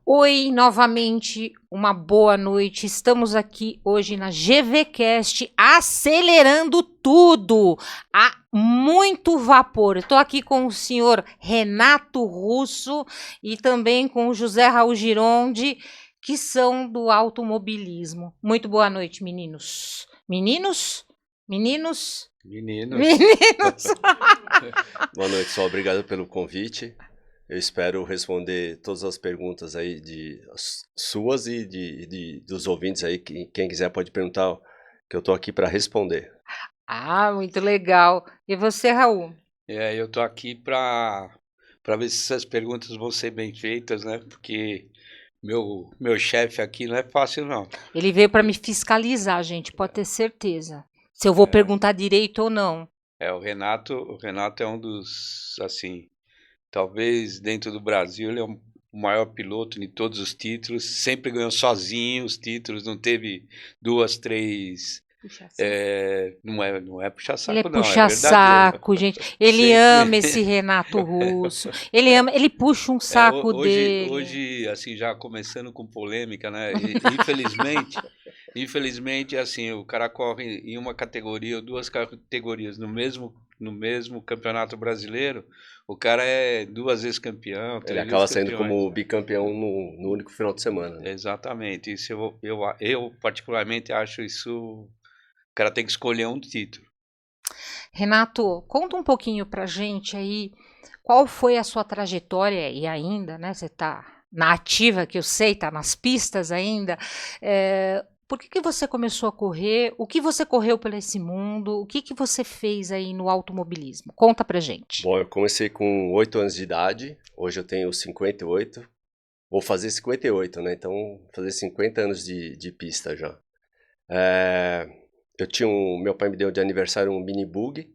Oi, novamente, uma boa noite. Estamos aqui hoje na GVCast acelerando tudo a muito vapor. Estou aqui com o senhor Renato Russo e também com o José Raul Gironde, que são do automobilismo. Muito boa noite, meninos. Meninos? Meninos? Meninos, Meninos! Boa noite, só obrigado pelo convite. Eu espero responder todas as perguntas aí suas e dos ouvintes aí. Quem quiser pode perguntar, que eu tô aqui para responder. Ah, muito legal. E você, Raul? eu tô aqui para ver se essas perguntas vão ser bem feitas, né? Porque meu chefe aqui não é fácil, não. Ele veio para me fiscalizar, gente, pode ter certeza. Se eu vou perguntar direito ou não. O Renato é um dos, assim, talvez dentro do Brasil ele é o maior piloto em todos os títulos, sempre ganhou sozinho os títulos, não teve duas, três. Puxa saco. Não é puxar Ele é saco, não, é verdade. puxa-saco, gente. Ele Sempre. ama esse Renato Russo. Ele ama, ele puxa um saco Hoje, dele. hoje, assim, já começando com polêmica, né? Infelizmente, assim, o cara corre em uma categoria ou duas categorias no mesmo campeonato brasileiro. O cara é duas vezes campeão, Ele três vezes acaba saindo campeões. como bicampeão no único final de semana, né? Exatamente. Isso eu particularmente acho isso. O cara tem que escolher um título. Renato, conta um pouquinho pra gente aí qual foi a sua trajetória e ainda, né? Você tá na ativa, que eu sei, tá nas pistas ainda. Por que você começou a correr? O que você correu por esse mundo? O que você fez aí no automobilismo? Conta pra gente. Bom, eu comecei com 8 anos de idade, hoje eu tenho 58, vou fazer 58, né? Então, vou fazer 50 anos de pista já. Meu pai me deu de aniversário um mini bug,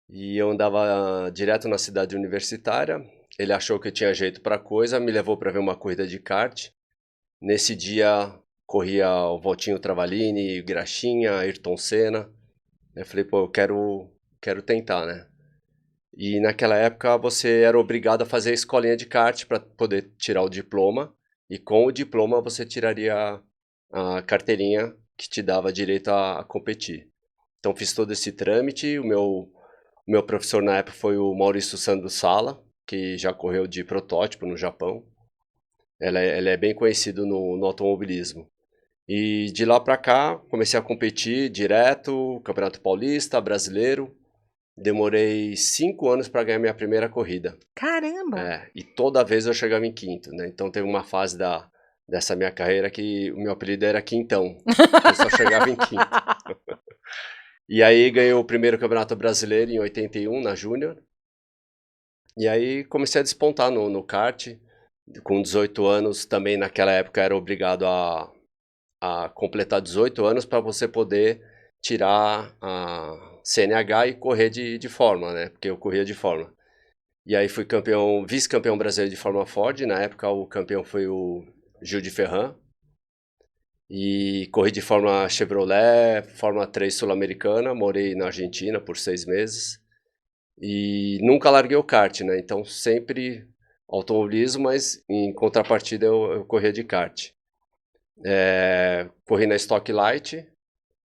e eu andava direto na cidade universitária. Ele achou que eu tinha jeito para coisa, me levou para ver uma corrida de kart. Nesse dia corria o Valtinho Travalini, Graxinha, Ayrton Senna. Eu falei, pô, eu quero tentar, né? E naquela época você era obrigado a fazer a escolinha de kart para poder tirar o diploma. E com o diploma você tiraria a carteirinha que te dava direito a competir. Então fiz todo esse trâmite. O meu professor na época foi o Maurício Sando Sala, que já correu de protótipo no Japão. Ele é bem conhecido no automobilismo. E de lá para cá, comecei a competir direto, Campeonato Paulista, Brasileiro. Demorei 5 anos para ganhar minha primeira corrida. Caramba! E toda vez eu chegava em quinto, né? Então teve uma fase dessa minha carreira que o meu apelido era Quintão. Eu só chegava em quinto. E aí ganhei o primeiro Campeonato Brasileiro em 81, na Júnior. E aí comecei a despontar no kart. Com 18 anos, também naquela época era obrigado a completar 18 anos para você poder tirar a CNH e correr de Fórmula, né? Porque eu corria de Fórmula. E aí fui campeão, vice-campeão brasileiro de Fórmula Ford. Na época o campeão foi o Gil de Ferran. E corri de Fórmula Chevrolet, Fórmula 3 sul-americana. Morei na Argentina por 6 meses. E nunca larguei o kart, né? Então sempre automobilismo, mas em contrapartida eu corria de kart. Corri na Stock Light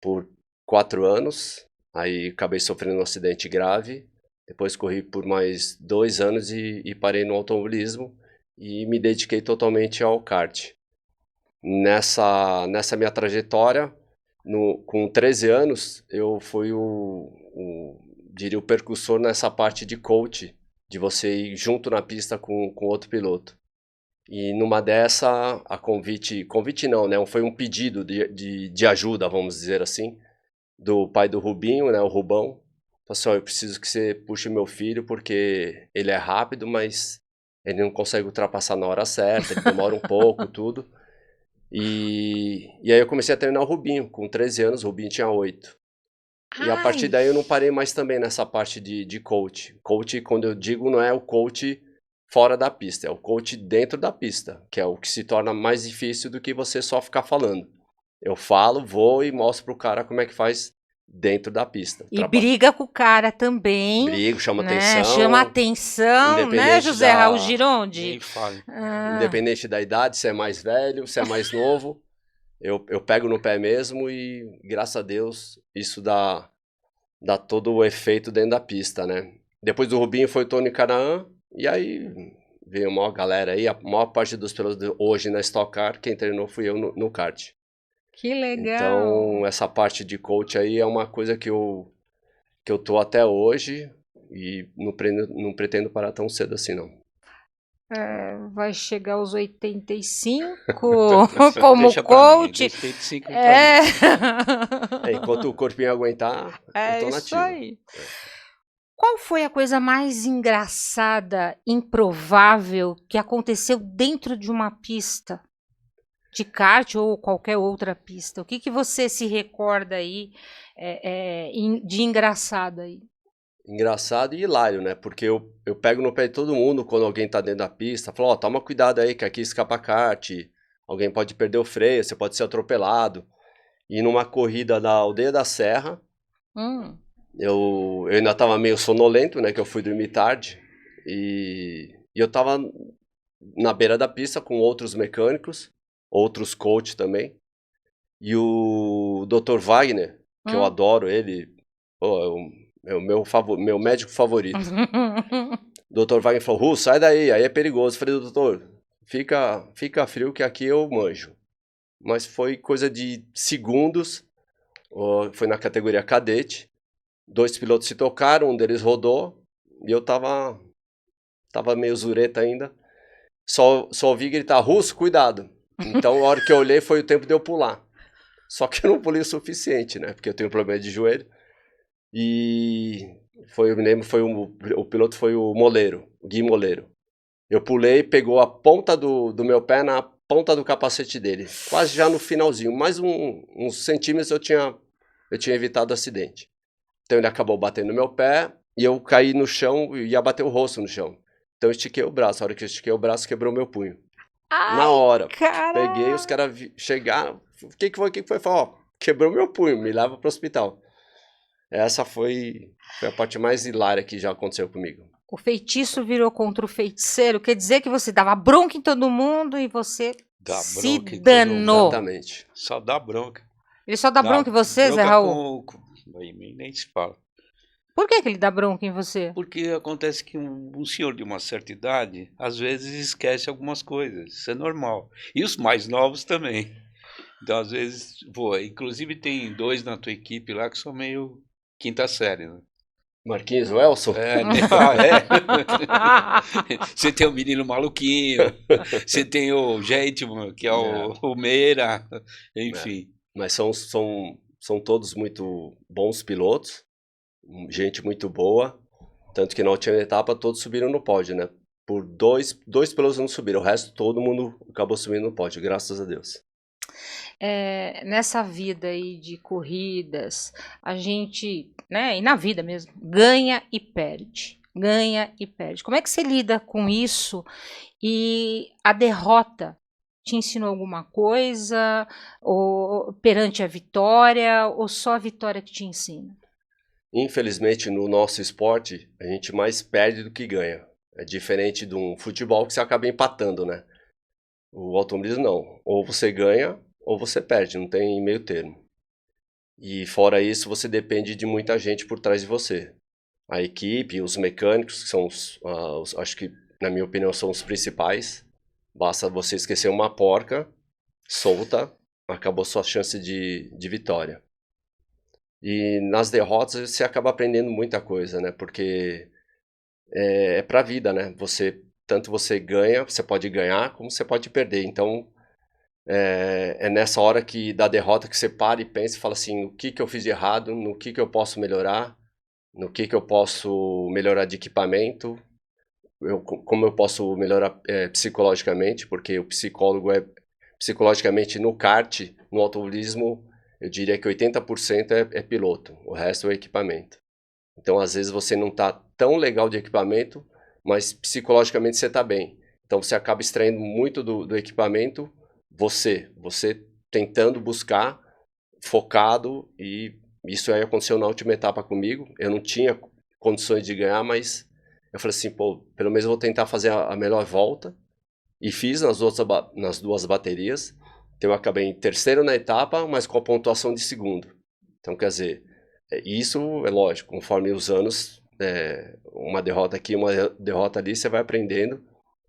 por 4 anos, aí acabei sofrendo um acidente grave. Depois corri por mais 2 anos e parei no automobilismo e me dediquei totalmente ao kart. Nessa minha trajetória, com 13 anos, eu fui diria, o percussor nessa parte de coach, de você ir junto na pista com outro piloto. E numa dessa, convite não, né? Foi um pedido de ajuda, vamos dizer assim, do pai do Rubinho, né? O Rubão. Falou assim, ó, eu preciso que você puxe meu filho porque ele é rápido, mas ele não consegue ultrapassar na hora certa, ele demora um pouco, tudo. E aí eu comecei a treinar o Rubinho, com 13 anos, o Rubinho tinha 8. E a partir Ai! daí eu não parei mais também nessa parte de coach. Coach, quando eu digo, não é o coach fora da pista, é o coach dentro da pista, que é o que se torna mais difícil do que você só ficar falando. Eu falo, vou e mostro pro cara como é que faz dentro da pista. E briga com o cara também. Briga, chama né? atenção. Chama atenção, né, José Raul Girondi? Nem fale. Independente da idade, se é mais velho, se é mais novo, eu pego no pé mesmo e, graças a Deus, isso dá todo o efeito dentro da pista, né? Depois do Rubinho foi o Tony Canaan, e aí veio a maior galera aí, a maior parte dos pilotos hoje na Stock Car, quem treinou fui eu no kart. Que legal! Então, essa parte de coach aí é uma coisa que eu tô até hoje e não pretendo parar tão cedo assim, não. Vai chegar aos 85 como Deixa coach. Pra mim, 85 pra mim. Enquanto o corpinho aguentar, eu tô isso nativo. aí. Qual foi a coisa mais engraçada, improvável que aconteceu dentro de uma pista de kart ou qualquer outra pista? O que você se recorda aí de engraçado aí? Engraçado e hilário, né? Porque eu pego no pé de todo mundo quando alguém tá dentro da pista. Falo, ó, toma cuidado aí que aqui escapa kart, alguém pode perder o freio, você pode ser atropelado. E numa corrida da Aldeia da Serra, eu ainda tava meio sonolento, né? Que eu fui dormir tarde. E eu tava na beira da pista com outros mecânicos, outros coaches também. E o Dr. Wagner, que eu adoro ele, é o meu médico favorito. O Dr. Wagner falou, sai daí, aí é perigoso. Eu falei, doutor, fica frio que aqui eu manjo. Mas foi coisa de segundos, foi na categoria cadete. 2 pilotos se tocaram, um deles rodou, e eu tava meio zureta ainda. Só ouvi gritar, Russo, cuidado. Então, a hora que eu olhei, foi o tempo de eu pular. Só que eu não pulei o suficiente, né? Porque eu tenho um problema de joelho. E eu me lembro, o piloto foi o Moleiro, o Gui Moleiro. Eu pulei, pegou a ponta do meu pé na ponta do capacete dele. Quase já no finalzinho. Mais uns centímetros eu tinha evitado o acidente. Então ele acabou batendo no meu pé e eu caí no chão e ia bater o rosto no chão. Então eu estiquei o braço. A hora que eu estiquei o braço, quebrou meu punho. Ai, na hora. Caraca. Peguei, os caras chegaram. O que foi? Falei, ó, quebrou meu punho, me leva pro hospital. Essa foi a parte mais hilária que já aconteceu comigo. O feitiço virou contra o feiticeiro, quer dizer que você dava bronca em todo mundo e você se danou. Exatamente. Só dá bronca. Ele só dá bronca em você, Zé Raul? Nem se fala. Por que ele dá bronca em você? Porque acontece que um senhor de uma certa idade, às vezes esquece algumas coisas. Isso é normal. E os mais novos também. Então, às vezes, inclusive tem 2 na tua equipe lá que são meio quinta série, né? Marquinhos Welson? Você tem o menino maluquinho, você tem o Gentleman, que é o Meira, enfim. Mas são todos muito bons pilotos, gente muito boa, tanto que na última etapa todos subiram no pódio, né? Por dois pilotos não subiram, o resto todo mundo acabou subindo no pódio, graças a Deus. Nessa vida aí de corridas, a gente, né, e na vida mesmo, ganha e perde. Como é que você lida com isso? E a derrota te ensinou alguma coisa? Ou perante a vitória? Ou só a vitória que te ensina? Infelizmente, no nosso esporte, a gente mais perde do que ganha. É diferente de um futebol que você acaba empatando, né? O automobilismo não. Ou você ganha ou você perde, não tem meio termo. E fora isso, você depende de muita gente por trás de você. A equipe, os mecânicos, que são acho que, na minha opinião, são os principais. Basta você esquecer uma porca solta, acabou sua chance de vitória. E nas derrotas você acaba aprendendo muita coisa, né? Porque é pra vida, né? Tanto você ganha, você pode ganhar, como você pode perder. Então, é nessa hora da derrota que você para e pensa e fala assim, o que eu fiz de errado, no que eu posso melhorar, no que eu posso melhorar de equipamento, como eu posso melhorar psicologicamente, porque o psicólogo psicologicamente no kart, no automobilismo, eu diria que 80% é piloto, o resto é equipamento. Então, às vezes você não está tão legal de equipamento, mas psicologicamente você está bem. Então, você acaba extraindo muito do equipamento, você tentando buscar, focado e isso aí aconteceu na última etapa comigo. Eu não tinha condições de ganhar, mas eu falei assim, pô, pelo menos eu vou tentar fazer a melhor volta. E fiz nas duas baterias. Então eu acabei em terceiro na etapa, mas com a pontuação de segundo. Então, quer dizer, isso é lógico, conforme os anos, uma derrota aqui, uma derrota ali, você vai aprendendo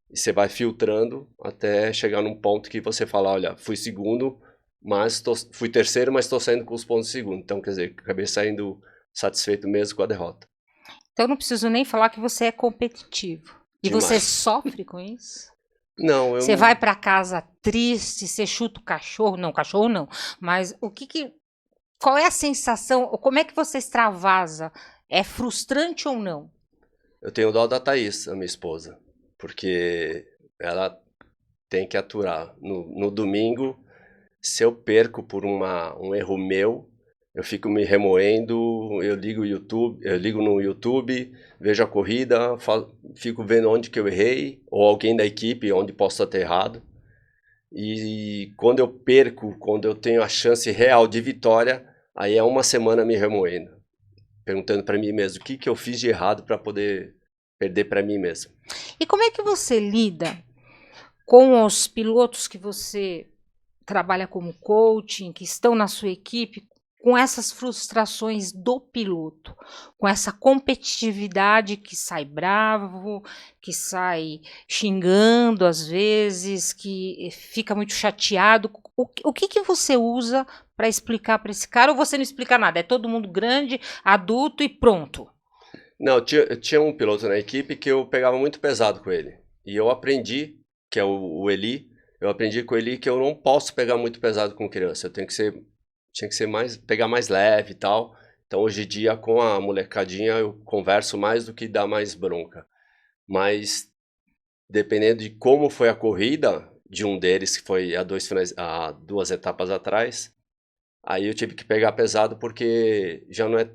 e você vai filtrando até chegar num ponto que você fala, olha, fui segundo, mas fui terceiro, mas estou saindo com os pontos de segundo. Então, quer dizer, acabei saindo satisfeito mesmo com a derrota. Então não preciso nem falar que você é competitivo. E Demais. você sofre com isso? Não, eu Você não... vai para casa triste, você chuta o cachorro? Não, cachorro não. Mas qual é a sensação? Como é que você extravasa? É frustrante ou não? Eu tenho dó da Thaís, a minha esposa, porque ela tem que aturar. No domingo, se eu perco por um erro meu, eu fico me remoendo, eu ligo no YouTube, vejo a corrida, fico vendo onde que eu errei, ou alguém da equipe onde possa ter errado. E quando eu perco, quando eu tenho a chance real de vitória, aí é uma semana me remoendo, perguntando para mim mesmo, o que que eu fiz de errado para poder perder para mim mesmo. E como é que você lida com os pilotos que você trabalha como coaching, que estão na sua equipe, com essas frustrações do piloto, com essa competitividade que sai bravo, que sai xingando às vezes, que fica muito chateado? O que você usa para explicar para esse cara? Ou você não explica nada? É todo mundo grande, adulto e pronto? Não, tinha um piloto na equipe que eu pegava muito pesado com ele. E eu aprendi, que é o Eli, eu aprendi com o Eli que eu não posso pegar muito pesado com criança. Eu tinha que ser pegar mais leve e tal. Então hoje em dia com a molecadinha eu converso mais do que dar mais bronca. Mas dependendo de como foi a corrida de um deles, que foi há duas etapas atrás, aí eu tive que pegar pesado porque já não é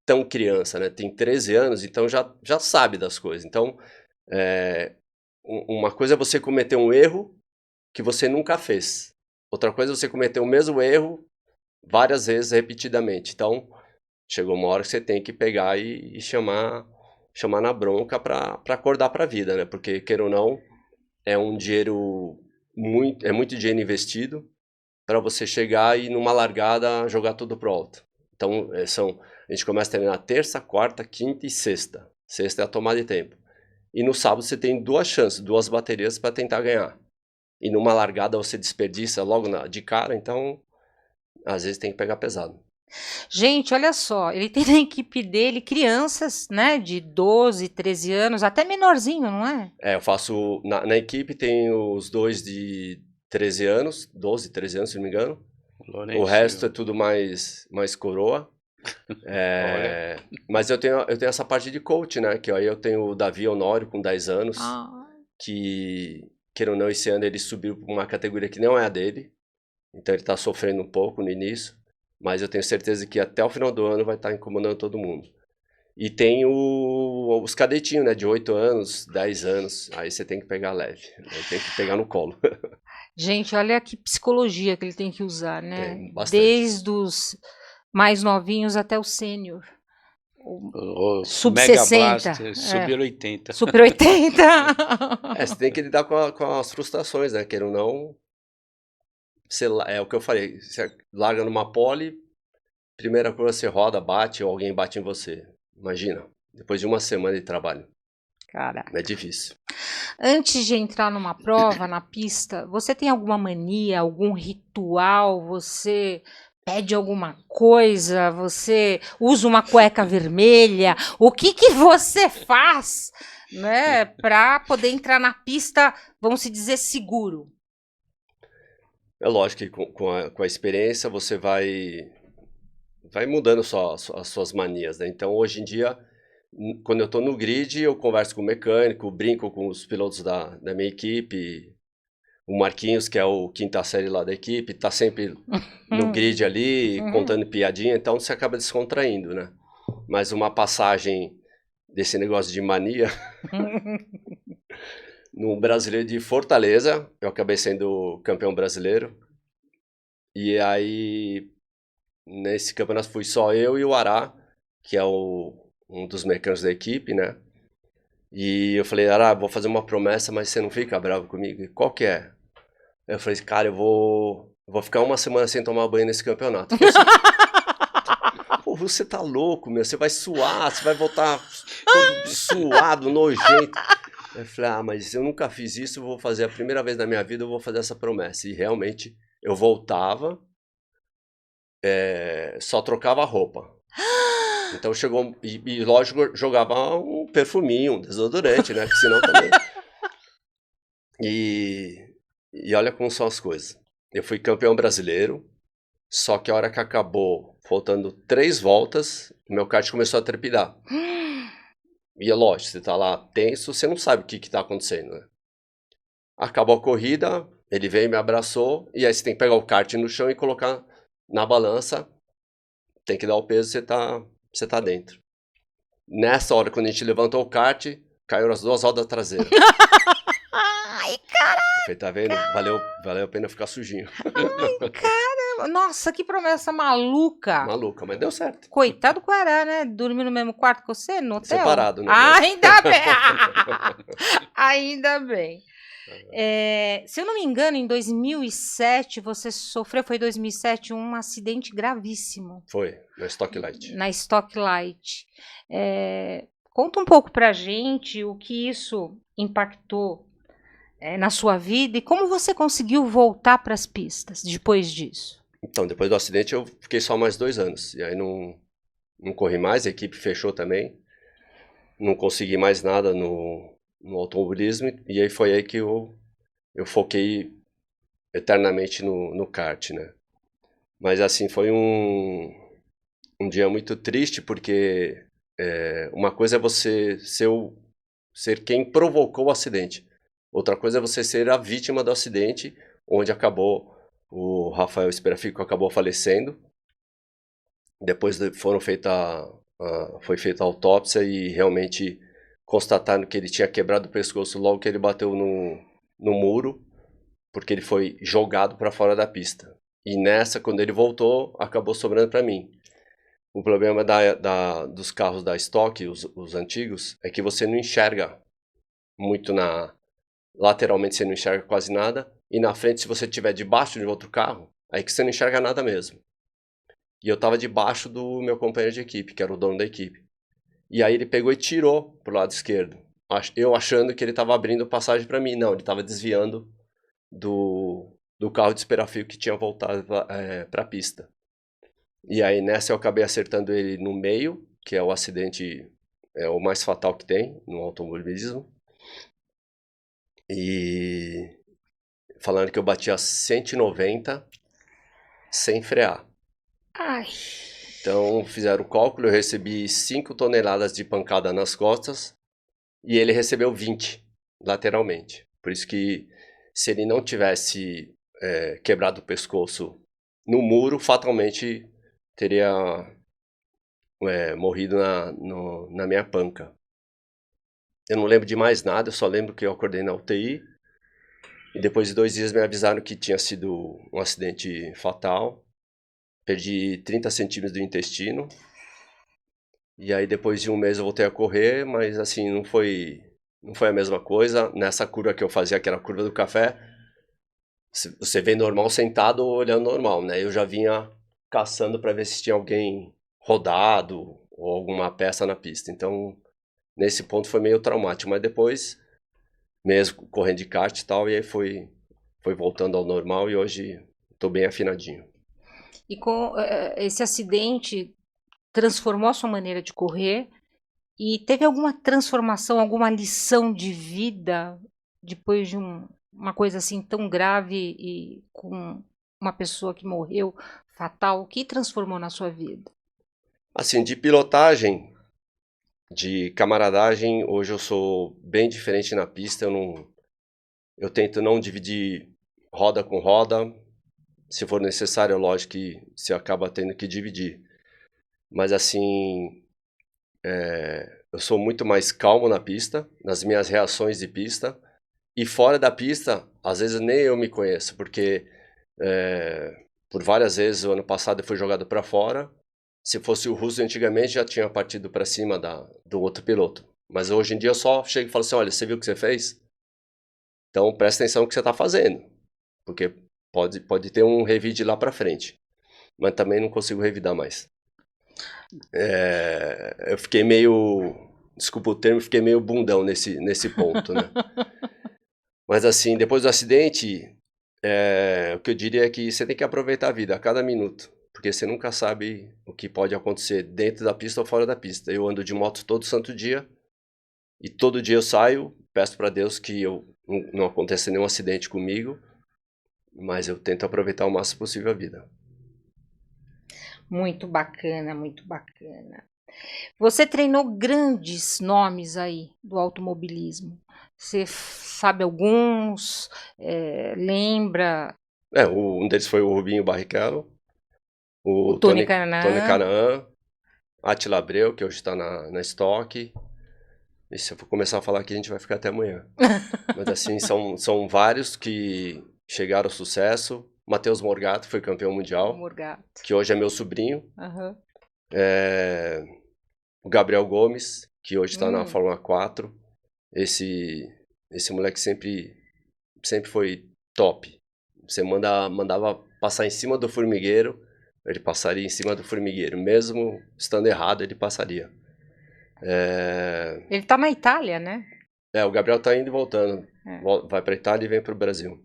tão criança, né? Tem 13 anos, então já sabe das coisas. Então, uma coisa é você cometer um erro que você nunca fez. Outra coisa é você cometer o mesmo erro várias vezes, repetidamente. Então, chegou uma hora que você tem que pegar e chamar na bronca para acordar para a vida, né? Porque, queira ou não, é um dinheiro é muito dinheiro investido para você chegar e numa largada jogar tudo pro alto. Então, a gente começa a treinar terça, quarta, quinta e sexta. Sexta é a tomada de tempo. E no sábado você tem duas chances, duas baterias para tentar ganhar. E numa largada você desperdiça logo de cara, então às vezes tem que pegar pesado. Gente, olha só, ele tem na equipe dele crianças, né, de 12, 13 anos, até menorzinho, não é? Eu faço, na equipe tem os dois de 13 anos, 12, 13 anos, se não me engano. O resto é tudo mais coroa. Mas eu tenho essa parte de coach, né? Que aí eu tenho o Davi Honório com 10 anos, que, queira ou não, esse ano ele subiu para uma categoria que não é a dele. Então ele está sofrendo um pouco no início, mas eu tenho certeza que até o final do ano vai estar incomodando todo mundo. E tem os cadetinhos, né? De 8 anos, 10 anos, aí você tem que pegar leve, aí tem que pegar no colo. Gente, olha que psicologia que ele tem que usar, né? Tem bastante. Desde os mais novinhos até o sênior. Sub-60. Super 80. Super 80. Você tem que lidar com as frustrações, né? Queira ou não, é o que eu falei, você larga numa pole, primeira coisa você roda, bate, ou alguém bate em você. Imagina, depois de uma semana de trabalho. Caraca. É difícil. Antes de entrar numa prova, na pista, você tem alguma mania, algum ritual? Você pede alguma coisa? Você usa uma cueca vermelha? O que você faz, né, para poder entrar na pista, vamos se dizer, seguro? É lógico que com a experiência você vai mudando as suas manias, né? Então hoje em dia, quando eu estou no grid, eu converso com o mecânico, brinco com os pilotos da minha equipe. O Marquinhos, que é o quinta série lá da equipe, tá sempre no grid ali, contando piadinha, então você acaba descontraindo, né? Mas uma passagem desse negócio de mania, no Brasileiro de Fortaleza, eu acabei sendo campeão brasileiro, e aí nesse campeonato fui só eu e o Ará, que é um dos mecânicos da equipe, né? E eu falei, Ará, vou fazer uma promessa, mas você não fica bravo comigo? E qual que é? Eu falei, cara, eu vou ficar uma semana sem tomar banho nesse campeonato. Eu falei, pô, você tá louco, meu, você vai suar, você vai voltar todo suado, nojento. Eu falei, mas eu nunca fiz isso, eu vou fazer a primeira vez na minha vida, eu vou fazer essa promessa. E realmente, eu voltava, só trocava a roupa. Então chegou, e lógico, jogava um perfuminho, um desodorante, né, porque senão também... E olha como são as coisas. Eu fui campeão brasileiro, só que a hora que acabou, faltando 3 voltas, o meu kart começou a trepidar. E é lógico, você tá lá tenso, você não sabe o que tá acontecendo, né? Acabou a corrida, ele veio e me abraçou, e aí você tem que pegar o kart no chão e colocar na balança, tem que dar o peso, você tá dentro. Nessa hora, quando a gente levantou o kart, caiu as 2 rodas traseiras. Ai, cara! Falei, tá vendo? Valeu a pena ficar sujinho. Ai, caramba! Nossa, que promessa maluca! Maluca, mas deu certo. Coitado do Ará, né? Dormiu no mesmo quarto que você, no hotel? Separado, né? Ainda bem! Ainda bem. Se eu não me engano, em 2007, você sofreu, foi 2007, um acidente gravíssimo. Foi, na Stock Light. Na Stock Light. Conta um pouco pra gente o que isso impactou na sua vida e como você conseguiu voltar para as pistas depois disso. Então, depois do acidente eu fiquei só mais 2 anos. E aí não corri mais, a equipe fechou também. Não consegui mais nada no automobilismo. E aí foi aí que eu foquei eternamente no kart, né? Mas assim, foi um dia muito triste, porque uma coisa é você ser quem provocou o acidente. Outra coisa é você ser a vítima do acidente, onde acabou o Rafael Esperafico acabou falecendo. Depois foi feita a autópsia e realmente constataram que ele tinha quebrado o pescoço logo que ele bateu no muro, porque ele foi jogado para fora da pista. E nessa, quando ele voltou, acabou sobrando para mim. O problema dos carros da Stock, os antigos, é que você não enxerga muito lateralmente, você não enxerga quase nada, e na frente, se você estiver debaixo de outro carro, aí que você não enxerga nada mesmo. E eu estava debaixo do meu companheiro de equipe, que era o dono da equipe. E aí ele pegou e tirou pro lado esquerdo, eu achando que ele estava abrindo passagem para mim. Não, ele estava desviando do carro de Esperafio que tinha voltado para a pista. E aí nessa eu acabei acertando ele no meio, que é o acidente o mais fatal que tem no automobilismo. E falando que eu bati a 190 sem frear. Ai. Então fizeram o cálculo, eu recebi 5 toneladas de pancada nas costas e ele recebeu 20 lateralmente. Por isso que se ele não tivesse quebrado o pescoço no muro, fatalmente teria morrido na minha panca. Eu não lembro de mais nada, eu só lembro que eu acordei na UTI e depois de 2 dias me avisaram que tinha sido um acidente fatal. Perdi 30 centímetros do intestino. E aí depois de 1 mês eu voltei a correr, mas assim, não foi a mesma coisa. Nessa curva que eu fazia, que era a curva do café, você vê normal sentado olhando normal, né? Eu já vinha caçando para ver se tinha alguém rodado ou alguma peça na pista. Então, nesse ponto foi meio traumático, mas depois, mesmo correndo de kart e tal, e aí foi voltando ao normal e hoje estou bem afinadinho. E com esse acidente transformou a sua maneira de correr e teve alguma transformação, alguma lição de vida depois de uma coisa assim tão grave e com uma pessoa que morreu fatal? O que transformou na sua vida? Assim, de pilotagem, de camaradagem, hoje eu sou bem diferente na pista. Eu tento não dividir roda com roda. Se for necessário, lógico que você acaba tendo que dividir. Mas assim, eu sou muito mais calmo na pista, nas minhas reações de pista. E fora da pista, às vezes nem eu me conheço, porque Por várias vezes, o ano passado, eu fui jogado para fora. Se fosse o russo, antigamente, já tinha partido para cima do outro piloto. Mas hoje em dia eu só chego e falo assim, olha, você viu o que você fez? Então presta atenção no que você está fazendo. Porque pode ter um revide lá para frente. Mas também não consigo revidar mais. Eu fiquei meio... Desculpa o termo, fiquei meio bundão nesse ponto, né? Mas assim, depois do acidente, o que eu diria é que você tem que aproveitar a vida a cada minuto. Porque você nunca sabe o que pode acontecer dentro da pista ou fora da pista. Eu ando de moto todo santo dia. E todo dia eu saio, peço para Deus que não aconteça nenhum acidente comigo. Mas eu tento aproveitar o máximo possível a vida. Muito bacana, muito bacana. Você treinou grandes nomes aí do automobilismo. Você sabe alguns? Lembra? Um deles foi o Rubinho Barrichello, o Tony Tony Kanaan. Kanaan, Attila Abreu, que hoje está na Stock. E se eu for começar a falar aqui, a gente vai ficar até amanhã. Mas assim, são vários que chegaram ao sucesso. Matheus Morgato foi campeão mundial, Morgato. que hoje é meu sobrinho. Uhum. O Gabriel Gomes, que hoje está na Fórmula 4. Esse moleque sempre foi top. Você mandava passar em cima do formigueiro, ele passaria em cima do formigueiro. Mesmo estando errado, ele passaria. Ele tá na Itália, né? O Gabriel tá indo e voltando. Vai pra Itália e vem pro Brasil.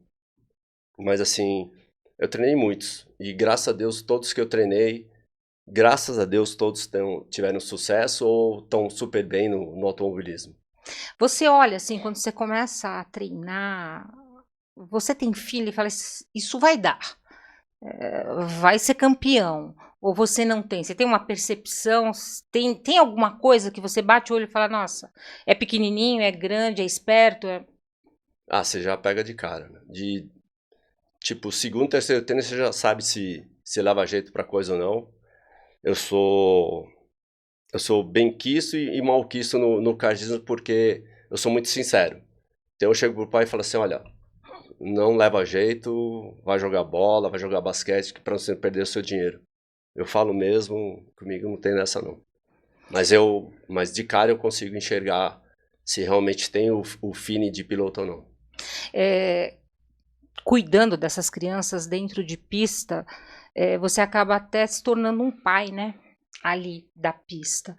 Mas assim, eu treinei muitos. E graças a Deus, todos que eu treinei, graças a Deus, todos tiveram sucesso ou estão super bem no automobilismo. Você olha assim, quando você começa a treinar, você tem filho e fala, isso vai dar, vai ser campeão, ou você não tem? Você tem uma percepção, tem alguma coisa que você bate o olho e fala, nossa, é pequenininho, é grande, é esperto? Você já pega de cara, né? Tipo, segundo, terceiro treino, você já sabe se leva jeito pra coisa ou não. Eu sou bem quisto e mal quisto no kardismo porque eu sou muito sincero. Então eu chego pro pai e falo assim, olha, não leva jeito, vai jogar bola, vai jogar basquete, pra você não perder o seu dinheiro. Eu falo mesmo, comigo não tem nessa não. Mas de cara eu consigo enxergar se realmente tem o feeling de piloto ou não. Cuidando dessas crianças dentro de pista, você acaba até se tornando um pai, né? Ali da pista.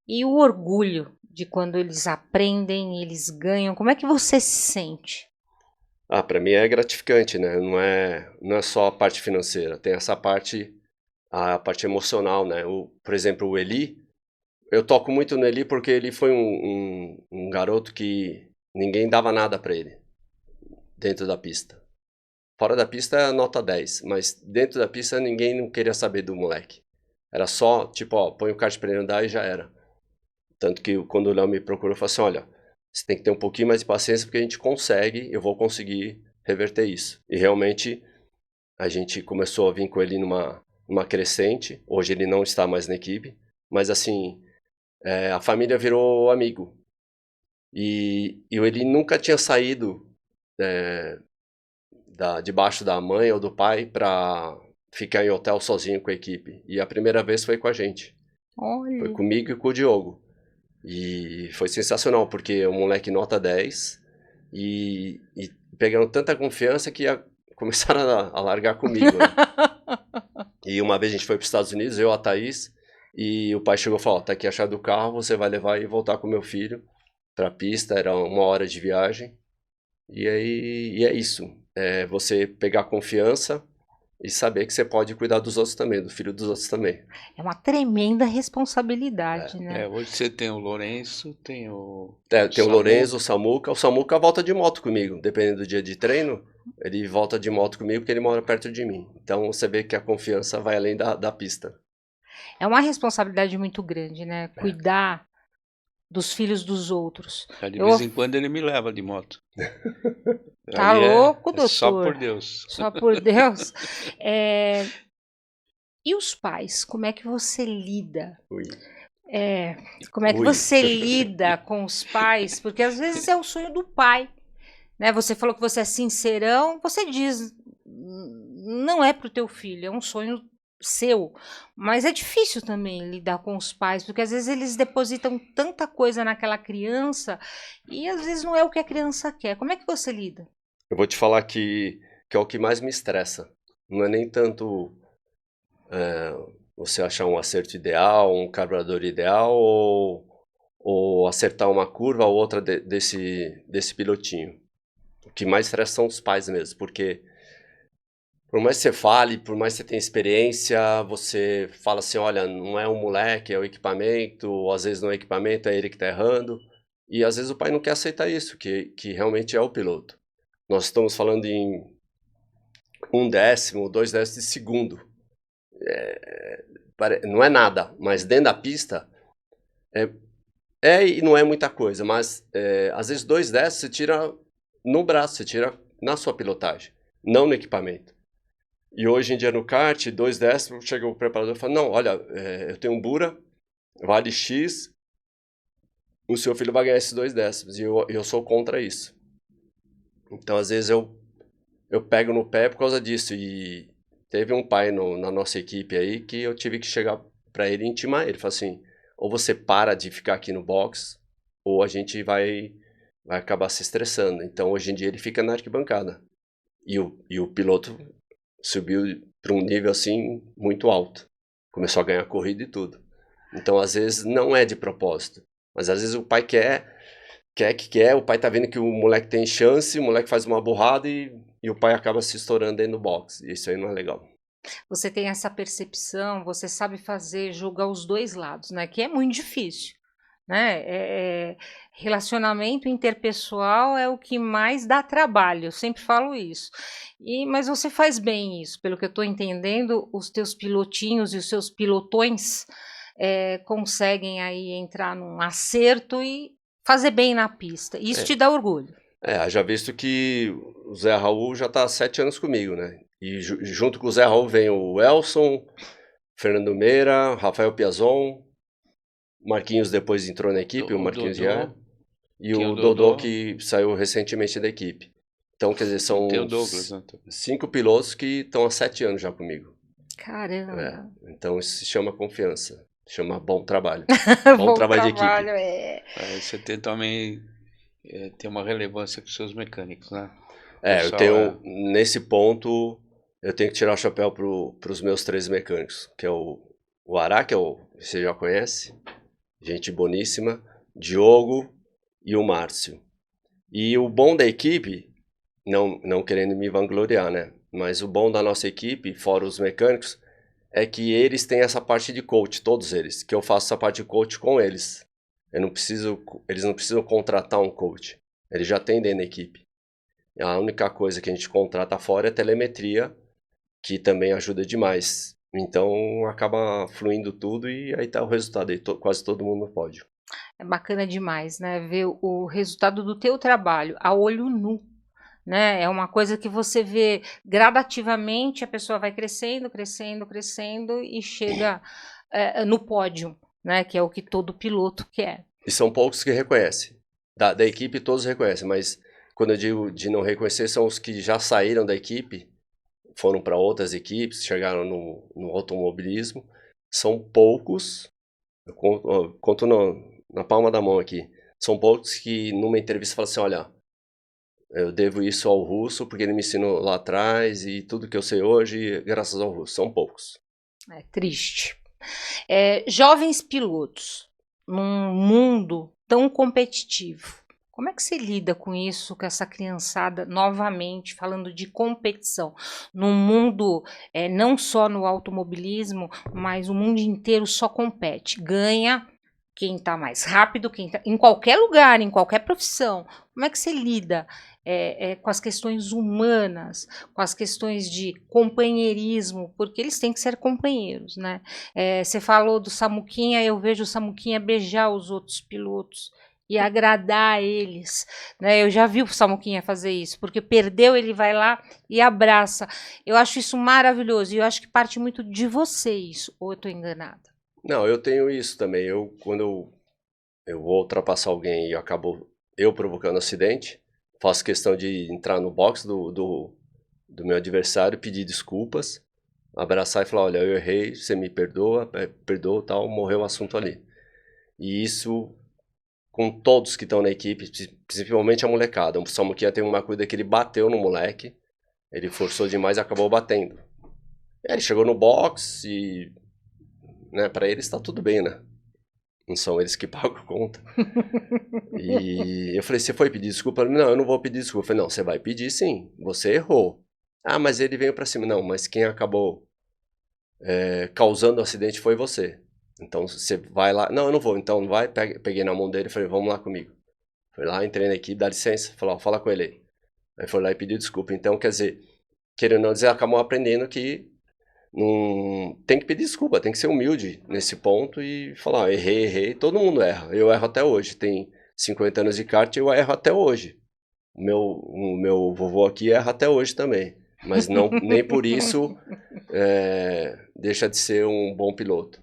E o orgulho de quando eles aprendem, eles ganham, como é que você se sente? Para mim é gratificante, né? Não é só a parte financeira, tem essa parte, a parte emocional, né? Por exemplo, o Eli, eu toco muito no Eli porque ele foi um garoto que ninguém dava nada para ele dentro da pista. Fora da pista é nota 10, mas dentro da pista ninguém não queria saber do moleque. Era só, tipo, põe o kart pra ele andar e já era. Tanto que quando o Léo me procurou, eu falei assim, olha, você tem que ter um pouquinho mais de paciência porque a gente consegue, eu vou conseguir reverter isso. E realmente a gente começou a vir com ele numa crescente. Hoje ele não está mais na equipe, mas assim, a família virou amigo. E ele nunca tinha saído debaixo da mãe ou do pai para ficar em hotel sozinho com a equipe. E a primeira vez foi com a gente. Olha. Foi comigo e com o Diogo. E foi sensacional, porque o moleque nota 10 e pegaram tanta confiança que começaram a largar comigo. Né? E uma vez a gente foi para os Estados Unidos, eu, a Thaís, e o pai chegou e falou, tá aqui a chave do carro, você vai levar e voltar com meu filho para a pista, era 1 hora de viagem. E é isso, você pegar confiança e saber que você pode cuidar dos outros também, do filho dos outros também. É uma tremenda responsabilidade, né? Hoje você tem o Lourenço, tem o tem o Lourenço, o Samuca. O Samuca volta de moto comigo, dependendo do dia de treino, ele volta de moto comigo porque ele mora perto de mim. Então você vê que a confiança vai além da pista. É uma responsabilidade muito grande, né? Cuidar dos filhos dos outros. De vez em quando ele me leva de moto. Tá louco, doutor? Só por Deus. Só por Deus. E os pais, como é que você lida? Como é que você lida com os pais? Porque às vezes é o sonho do pai. Né? Você falou que você é sincerão, você diz não é pro teu filho, é um sonho seu, mas é difícil também lidar com os pais, porque às vezes eles depositam tanta coisa naquela criança e às vezes não é o que a criança quer. Como é que você lida? Eu vou te falar que é o que mais me estressa. Não é nem tanto você achar um acerto ideal, um carburador ideal, ou acertar uma curva ou outra desse pilotinho. O que mais estressa são os pais mesmo, porque por mais que você fale, por mais que você tenha experiência, você fala assim, olha, não é um moleque, é o equipamento, ou às vezes não é o equipamento, é ele que está errando. E às vezes o pai não quer aceitar isso, que realmente é o piloto. Nós estamos falando em 1/10, 2/10 de segundo. Não é nada, mas dentro da pista e não é muita coisa, mas às vezes 2/10 você tira no braço, você tira na sua pilotagem, não no equipamento. E hoje em dia no kart, 2/10, chega o preparador e fala, não, olha, eu tenho um Bura, vale X, o seu filho vai ganhar esses 2/10, e eu sou contra isso. Então às vezes eu pego no pé por causa disso, e teve um pai na nossa equipe aí que eu tive que chegar para ele e intimar ele, falar assim, ou você para de ficar aqui no box, ou a gente vai acabar se estressando. Então hoje em dia ele fica na arquibancada. E o piloto subiu para um nível assim muito alto. Começou a ganhar corrida e tudo. Então às vezes não é de propósito, mas às vezes o pai quer, o pai tá vendo que o moleque tem chance, o moleque faz uma burrada e o pai acaba se estourando dentro do box. Isso aí não é legal. Você tem essa percepção, você sabe julgar os dois lados, né? Que é muito difícil, né? Relacionamento interpessoal é o que mais dá trabalho, eu sempre falo isso. Mas você faz bem isso, pelo que eu estou entendendo, os teus pilotinhos e os seus pilotões conseguem aí entrar num acerto e fazer bem na pista. Isso te dá orgulho. Já visto que o Zé Raul já está há 7 anos comigo, né? E junto com o Zé Raul vem o Elson, Fernando Meira, Rafael Piazon, Marquinhos depois entrou na equipe, o Marquinhos já, e o Dodô que saiu recentemente da equipe. Então, quer dizer, são Tem o Douglas, né? 5 pilotos que estão há 7 anos já comigo. Caramba! Então isso se chama confiança, chama bom trabalho. Bom trabalho de equipe. Você tem também tem uma relevância com seus mecânicos, né? Eu tenho, nesse ponto, eu tenho que tirar o chapéu para os meus 3 mecânicos, que é o Ará, que você já conhece, gente boníssima, Diogo e o Márcio. E o bom da equipe, não querendo me vangloriar, né? Mas o bom da nossa equipe, fora os mecânicos, é que eles têm essa parte de coach, todos eles, que eu faço essa parte de coach com eles. Eles não precisam contratar um coach, eles já têm dentro da equipe. A única coisa que a gente contrata fora é telemetria, que também ajuda demais. Então acaba fluindo tudo e aí tá o resultado, aí quase todo mundo no pódio. É bacana demais, né? Ver o resultado do teu trabalho a olho nu, né? É uma coisa que você vê gradativamente, a pessoa vai crescendo, crescendo, crescendo e chega no pódio, né? Que é o que todo piloto quer. E são poucos que reconhecem. Da equipe todos reconhecem, mas quando eu digo de não reconhecer, são os que já saíram da equipe, foram para outras equipes, chegaram no automobilismo. São poucos, eu conto na palma da mão aqui, são poucos que numa entrevista falam assim, olha, eu devo isso ao Russo, porque ele me ensinou lá atrás e tudo que eu sei hoje, graças ao Russo. São poucos. É triste. Jovens pilotos, num mundo tão competitivo, como é que você lida com isso, com essa criançada, novamente, falando de competição, num mundo, não só no automobilismo, mas o mundo inteiro só compete, ganha quem está mais rápido, em qualquer lugar, em qualquer profissão. Como é que você lida com as questões humanas, com as questões de companheirismo, porque eles têm que ser companheiros, né? Você falou do Samuquinha, eu vejo o Samuquinha beijar os outros pilotos e agradar eles, né? Eu já vi o Samuquinha fazer isso, porque perdeu, ele vai lá e abraça. Eu acho isso maravilhoso e eu acho que parte muito de você isso, ou eu estou enganada? Não, eu tenho isso também. Quando eu vou ultrapassar alguém e acabo eu provocando acidente, faço questão de entrar no box do do meu adversário, pedir desculpas, abraçar e falar, olha, eu errei, você me perdoa, perdoa tal, morreu o assunto ali. E isso com todos que estão na equipe, principalmente a molecada. O Samuquinha tem uma coisa que ele bateu no moleque, ele forçou demais e acabou batendo. E aí ele chegou no box e, né, pra eles tá tudo bem, né? Não são eles que pagam a conta. E eu falei, você foi pedir desculpa? Ele, não, eu não vou pedir desculpa. Eu falei, não, você vai pedir sim, você errou. Ah, mas ele veio pra cima. Não, mas quem acabou causando o acidente foi você. Então você vai lá. Não, eu não vou. Então vai. Peguei na mão dele e falei, vamos lá comigo. Fui lá, entrei na equipe, dá licença. Falei, ó, fala com ele aí. Aí foi lá e pediu desculpa. Então, quer dizer, querendo ou não dizer, acabou aprendendo que não tem que pedir desculpa, tem que ser humilde nesse ponto e falar, ó, errei. Todo mundo erra. Eu erro até hoje. Tem 50 anos de kart e eu erro até hoje. O meu vovô aqui erra até hoje também. Mas não, nem por isso deixa de ser um bom piloto.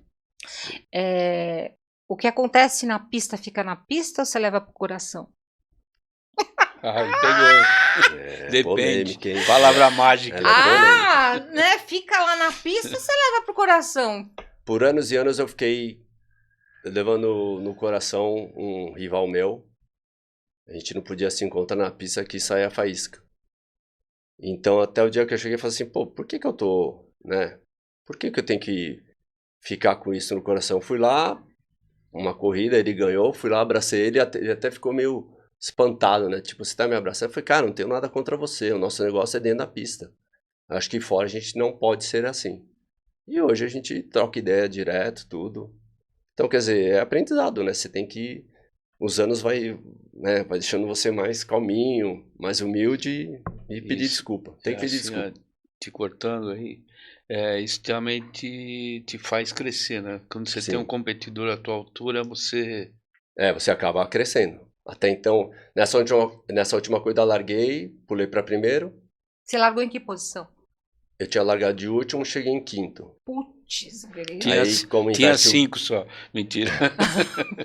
O que acontece na pista fica na pista ou você leva pro coração? Pegou. Depende. Polêmica, hein? Palavra mágica. Né? Fica lá na pista, você leva pro coração. Por anos e anos eu fiquei levando no coração um rival meu. A gente não podia se encontrar na pista que saia a faísca. Então até o dia que eu cheguei, eu falei assim, pô, por que que eu tô, né? Por que que eu tenho que ficar com isso no coração? Fui lá, uma corrida, ele ganhou, fui lá, abracei ele até ficou meio espantado, né? Tipo, você tá me abraçando? Eu falei, cara, não tenho nada contra você, o nosso negócio é dentro da pista. Acho que fora a gente não pode ser assim. E hoje a gente troca ideia direto, tudo. Então, quer dizer, é aprendizado, né? Você tem que... Os anos vai deixando você mais calminho, mais humilde e pedir desculpa. Tem que pedir desculpa. Te cortando aí, isso também te faz crescer, né? Quando você tem um competidor à tua altura, você... Você acaba crescendo. Até então, nessa última corrida eu larguei, pulei para primeiro. Você largou em que posição? Eu tinha largado de último, cheguei em quinto. Putz, tinha 5 só. Mentira.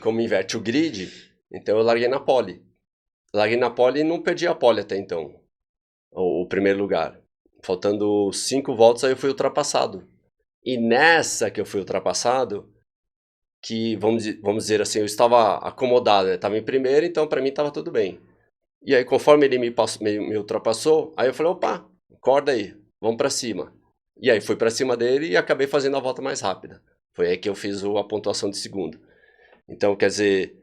Como inverte o grid, então eu larguei na pole. Larguei na pole e não perdi a pole até então. O primeiro lugar. Faltando 5 voltas, aí eu fui ultrapassado. E nessa que eu fui ultrapassado, que vamos dizer assim, eu estava acomodado, né? Estava em primeiro, então para mim estava tudo bem. E aí conforme ele me ultrapassou, aí eu falei, opa, acorda aí, vamos para cima. E aí fui para cima dele e acabei fazendo a volta mais rápida. Foi aí que eu fiz a pontuação de segundo. Então, quer dizer,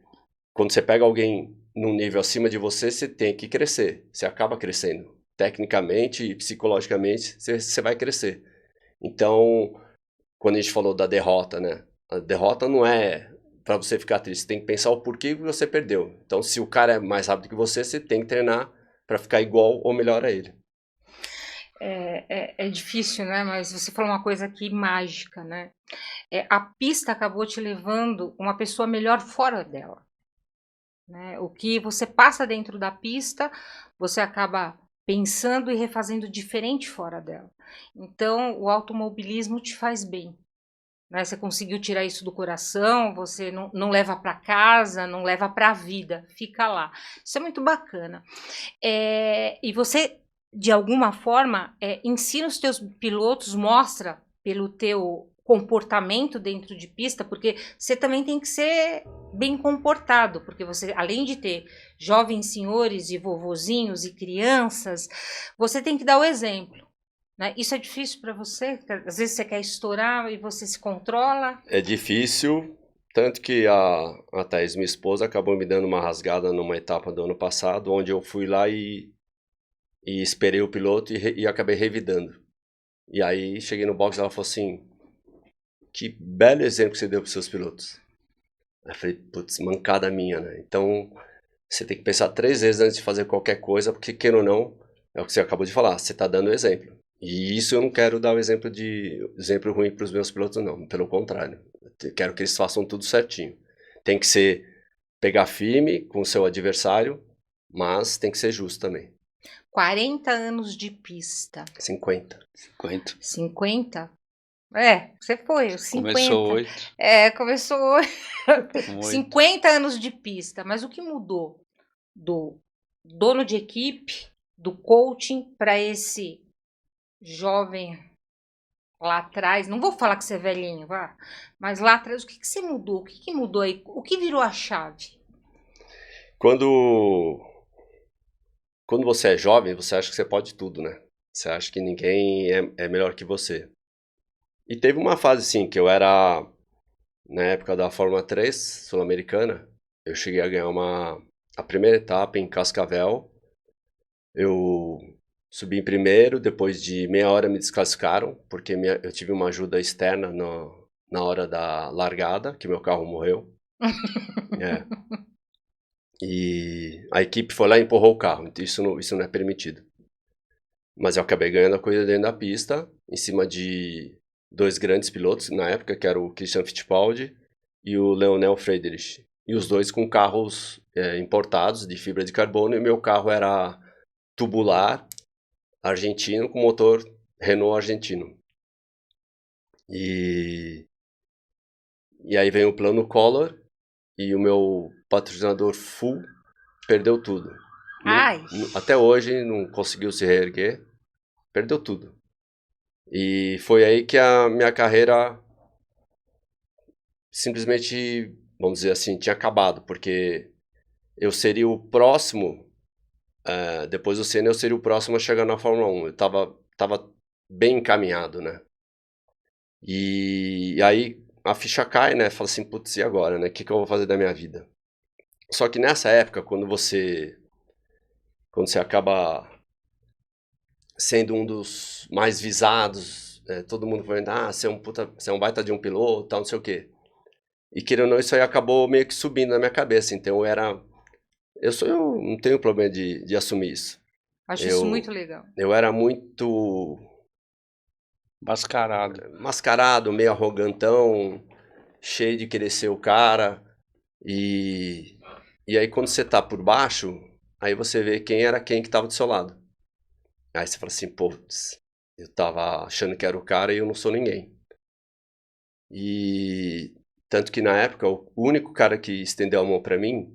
quando você pega alguém num nível acima de você, você tem que crescer. Você acaba crescendo. Tecnicamente e psicologicamente, você vai crescer. Então, quando a gente falou da derrota, né? A derrota não é para você ficar triste. Você tem que pensar o porquê que você perdeu. Então, se o cara é mais rápido que você tem que treinar para ficar igual ou melhor a ele. É difícil, né? Mas você falou uma coisa aqui mágica, né? A pista acabou te levando uma pessoa melhor fora dela. Né? O que você passa dentro da pista, você acaba pensando e refazendo diferente fora dela. Então, o automobilismo te faz bem. Né? Você conseguiu tirar isso do coração, você não leva para casa, não leva para a vida, fica lá. Isso é muito bacana. E você, de alguma forma, ensina os teus pilotos, mostra pelo teu comportamento dentro de pista, porque você também tem que ser bem comportado, porque você, além de ter jovens senhores e vovozinhos e crianças, você tem que dar o exemplo. Né? Isso é difícil para você? Às vezes você quer estourar e você se controla? É difícil, tanto que a Thaís, minha esposa, acabou me dando uma rasgada numa etapa do ano passado, onde eu fui lá e esperei o piloto e acabei revidando. E aí cheguei no box e ela falou assim, que belo exemplo que você deu para os seus pilotos. Aí eu falei, putz, mancada minha, né? Então, você tem que pensar 3 vezes antes de fazer qualquer coisa, porque queira ou não, é o que você acabou de falar, você está dando exemplo. E isso eu não quero dar o exemplo ruim para os meus pilotos, não. Pelo contrário, eu quero que eles façam tudo certinho. Tem que ser, pegar firme com o seu adversário, mas tem que ser justo também. 40 anos de pista. 50. 50? Você foi, 50. Começou 8. Começou 8. 50 anos de pista. Mas o que mudou do dono de equipe, do coaching, para esse jovem lá atrás, não vou falar que você é velhinho, vá, mas lá atrás, o que que você mudou? O que que mudou aí? O que virou a chave? Quando, quando você é jovem, você acha que você pode tudo, né? Você acha que ninguém é melhor que você. E teve uma fase, sim, que eu era, na época da Fórmula 3 sul-americana, eu cheguei a ganhar a primeira etapa em Cascavel. Eu subi em primeiro, depois de meia hora me desclassificaram, porque eu tive uma ajuda externa na hora da largada, que meu carro morreu. É. E a equipe foi lá e empurrou o carro, então isso não é permitido. Mas eu acabei ganhando a corrida dentro da pista, em cima de dois grandes pilotos na época, que era o Christian Fittipaldi e o Leonel Friedrich. E os dois com carros importados de fibra de carbono, e meu carro era tubular, argentino, com motor Renault argentino. E aí vem o plano Collor, e o meu patrocinador Full perdeu tudo. Ai. Até hoje não conseguiu se reerguer, perdeu tudo. E foi aí que a minha carreira simplesmente, vamos dizer assim, tinha acabado, porque eu seria o próximo, depois do Senna, eu seria o próximo a chegar na Fórmula 1. Eu tava bem encaminhado, né? E aí a ficha cai, né? Fala assim, putz, e agora, né? O que eu vou fazer da minha vida? Só que nessa época, quando você acaba sendo um dos mais visados, todo mundo falando, você é um baita de um piloto, tal, não sei o quê. E querendo ou não, isso aí acabou meio que subindo na minha cabeça. Então eu não tenho problema de assumir isso. Acho isso muito legal. Eu era muito mascarado, meio arrogantão, cheio de querer ser o cara. E aí quando você tá por baixo, aí você vê quem era quem que tava do seu lado. Aí você fala assim, pô, eu tava achando que era o cara e eu não sou ninguém. E tanto que na época, o único cara que estendeu a mão pra mim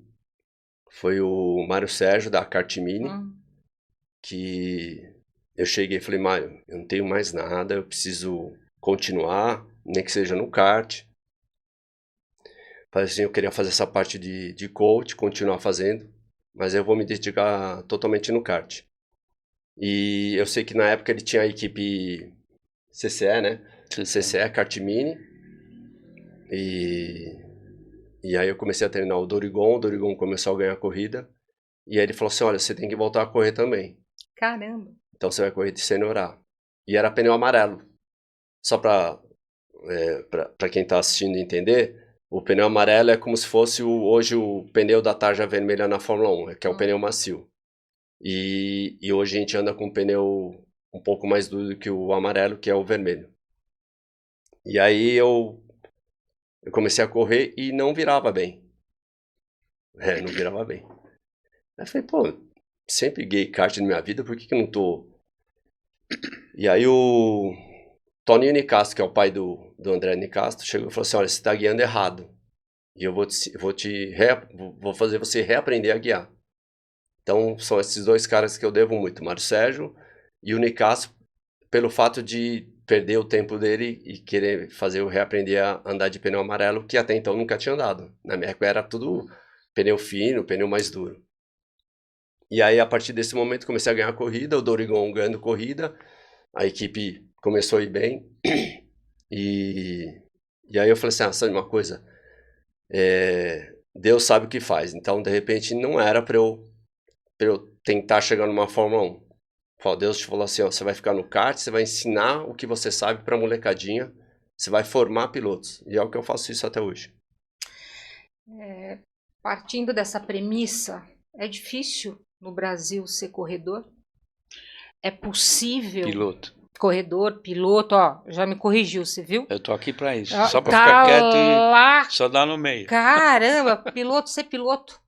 foi o Mário Sérgio, da Kart Mini, que eu cheguei e falei, Mário, eu não tenho mais nada, eu preciso continuar, nem que seja no kart. Falei assim, eu queria fazer essa parte de coach, continuar fazendo, mas eu vou me dedicar totalmente no kart. E eu sei que na época ele tinha a equipe CCE, né? CCE, Kart Mini. E aí eu comecei a treinar o Dorigon começou a ganhar corrida. E aí ele falou assim, olha, você tem que voltar a correr também. Caramba. Então você vai correr de Senior A. E era pneu amarelo. Só pra quem tá assistindo entender, o pneu amarelo é como se fosse hoje o pneu da tarja vermelha na Fórmula 1, que é o pneu macio. E hoje a gente anda com um pneu um pouco mais duro do que o amarelo, que é o vermelho. E aí eu comecei a correr e não virava bem. Não virava bem. Aí eu falei, pô, sempre guiei kart na minha vida, por que eu não tô... E aí o Toninho Nicastro, que é o pai do André Nicastro, chegou e falou assim, olha, você tá guiando errado. E eu vou fazer você reaprender a guiar. Então são esses dois caras que eu devo muito, o Mário Sérgio e o Nicastro, pelo fato de perder o tempo dele e querer fazer eu reaprender a andar de pneu amarelo, que até então nunca tinha andado. Na minha época era tudo pneu fino, pneu mais duro. E aí a partir desse momento comecei a ganhar corrida, o Dorigon ganhando corrida, a equipe começou a ir bem. E aí eu falei assim, sabe uma coisa? Deus sabe o que faz. Então, de repente, não era para eu tentar chegar numa Fórmula 1. Deus te falou assim, ó, você vai ficar no kart, você vai ensinar o que você sabe pra molecadinha, você vai formar pilotos. E é o que eu faço isso até hoje. Partindo dessa premissa, é difícil no Brasil ser corredor? É possível? Piloto. Corredor, piloto, ó, já me corrigiu, você viu? Eu tô aqui pra isso. Ah, Só pra tá ficar quieto lá. e só dar no meio. Caramba, ser piloto.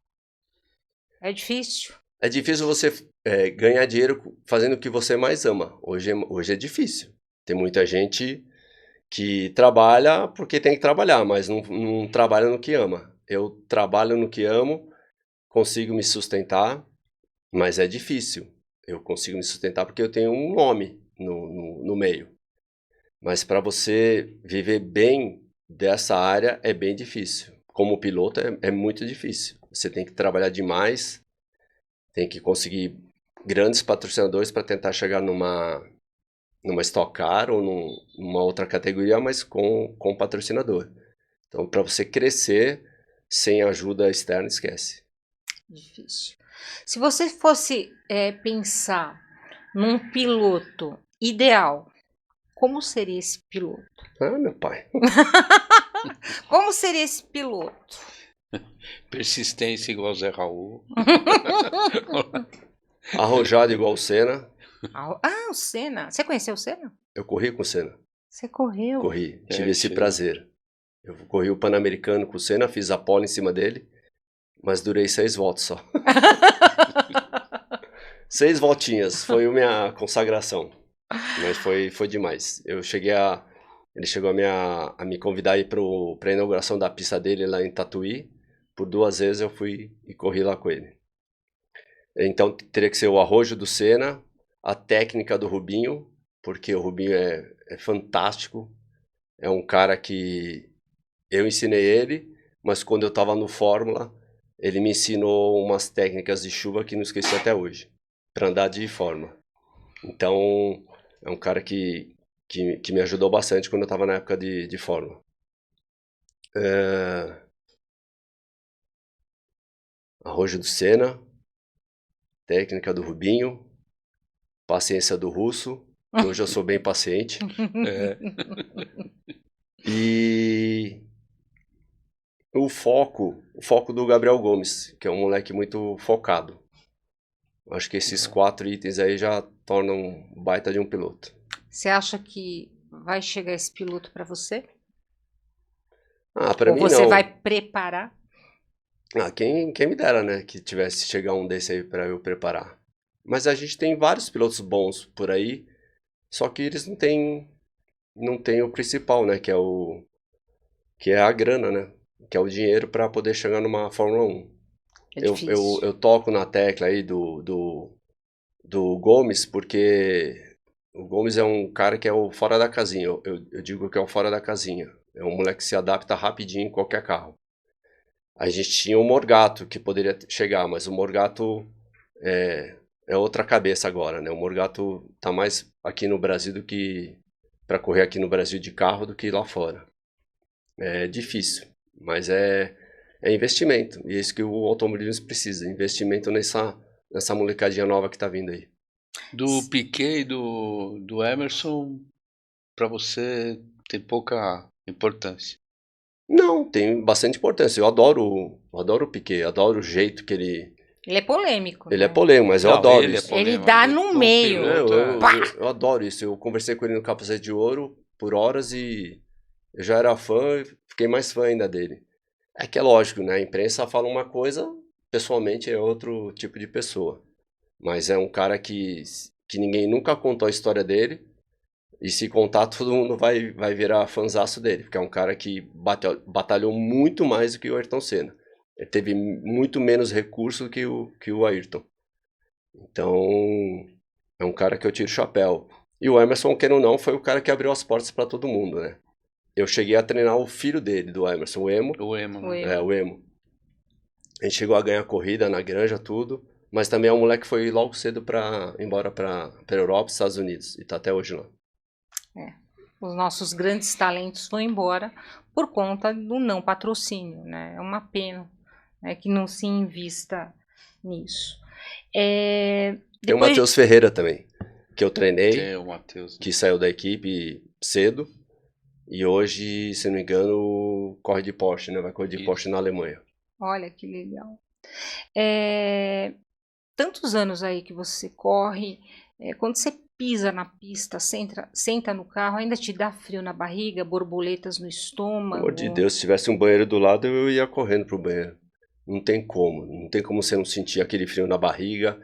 É difícil. É difícil você ganhar dinheiro fazendo o que você mais ama. Hoje é difícil. Tem muita gente que trabalha porque tem que trabalhar, mas não trabalha no que ama. Eu trabalho no que amo, consigo me sustentar, mas é difícil. Eu consigo me sustentar porque eu tenho um nome no meio. Mas para você viver bem dessa área é bem difícil. Como piloto é muito difícil. Você tem que trabalhar demais, tem que conseguir grandes patrocinadores para tentar chegar numa Stock Car ou numa outra categoria, mas com patrocinador. Então, para você crescer sem ajuda externa, esquece. Difícil. Se você fosse pensar num piloto ideal, como seria esse piloto? Ah, meu pai. Como seria esse piloto? Persistência igual Zé Raul. Arrojado igual o Senna. Ah, o Senna. Você conheceu o Senna? Eu corri com o Senna. Você correu? Corri. Tive esse chegou. prazer. Eu corri o Pan-Americano com o Senna, fiz a pole em cima dele, mas durei 6 voltas só. 6 voltinhas, foi a minha consagração. Mas foi demais. Ele chegou a me convidar aí para a inauguração da pista dele lá em Tatuí. Por 2 vezes eu fui e corri lá com ele. Então teria que ser o arrojo do Senna, a técnica do Rubinho, porque o Rubinho é fantástico. É um cara que eu ensinei ele, mas quando eu estava no Fórmula, ele me ensinou umas técnicas de chuva que não esqueci até hoje, para andar de Fórmula. Então é um cara que me ajudou bastante quando eu estava na época de Fórmula. Arrojo do Senna, técnica do Rubinho, paciência do Russo, que hoje eu sou bem paciente. E o foco do Gabriel Gomes, que é um moleque muito focado. Acho que esses 4 itens aí já tornam um baita de um piloto. Você acha que vai chegar esse piloto para você? Para Ou mim você não. vai preparar? Quem me dera, né, que tivesse chegar um desse aí para eu preparar. Mas a gente tem vários pilotos bons por aí, só que eles não têm o principal, né, que é a grana, né, que é o dinheiro para poder chegar numa Fórmula 1. É difícil. Eu toco na tecla aí do Gomes, porque o Gomes é um cara que é o fora da casinha. Eu digo que é o fora da casinha. É um moleque que se adapta rapidinho em qualquer carro. A gente tinha o Morgato, que poderia chegar, mas o Morgato é outra cabeça agora, né? O Morgato tá mais aqui no Brasil do que para correr aqui no Brasil de carro do que lá fora. É difícil, mas é investimento. E é isso que o automobilismo precisa, investimento nessa molecadinha nova que tá vindo aí. Do Piquet e do Emerson, para você tem pouca importância. Não, tem bastante importância. Eu adoro o Piquet, adoro o jeito que ele Ele é polêmico. Ele é né? polêmico, mas eu adoro ele é isso. polêmico, Ele dá mas no como meio. piloto, Eu adoro isso. Eu conversei com ele no Capacete de Ouro por horas e eu já era fã e fiquei mais fã ainda dele. É que é lógico, né? A imprensa fala uma coisa, pessoalmente é outro tipo de pessoa. Mas é um cara que ninguém nunca contou a história dele. E se contar, todo mundo vai virar fanzaço dele. Porque é um cara que batalhou muito mais do que o Ayrton Senna. Ele teve muito menos recurso que o Ayrton. Então, é um cara que eu tiro o chapéu. E o Emerson, querendo ou não, foi o cara que abriu as portas para todo mundo, né? Eu cheguei a treinar o filho dele, do Emerson, o Emo. O Emo, né? O Emo. O Emo. A gente chegou a ganhar corrida na granja, tudo. Mas também é um moleque que foi logo cedo embora para Europa e Estados Unidos. E tá até hoje lá. Os nossos grandes talentos vão embora por conta do não patrocínio, né? É uma pena, né, que não se invista nisso. Tem o Matheus Ferreira também, que eu treinei, Tem o Matheus. que saiu da equipe cedo. E hoje, se não me engano, corre de Porsche, né? Vai correr de Porsche na Alemanha. Olha que legal. Tantos anos aí que você corre, quando você pisa na pista, senta no carro, ainda te dá frio na barriga, borboletas no estômago? Pelo amor de Deus, se tivesse um banheiro do lado, eu ia correndo pro banheiro. Não tem como você não sentir aquele frio na barriga,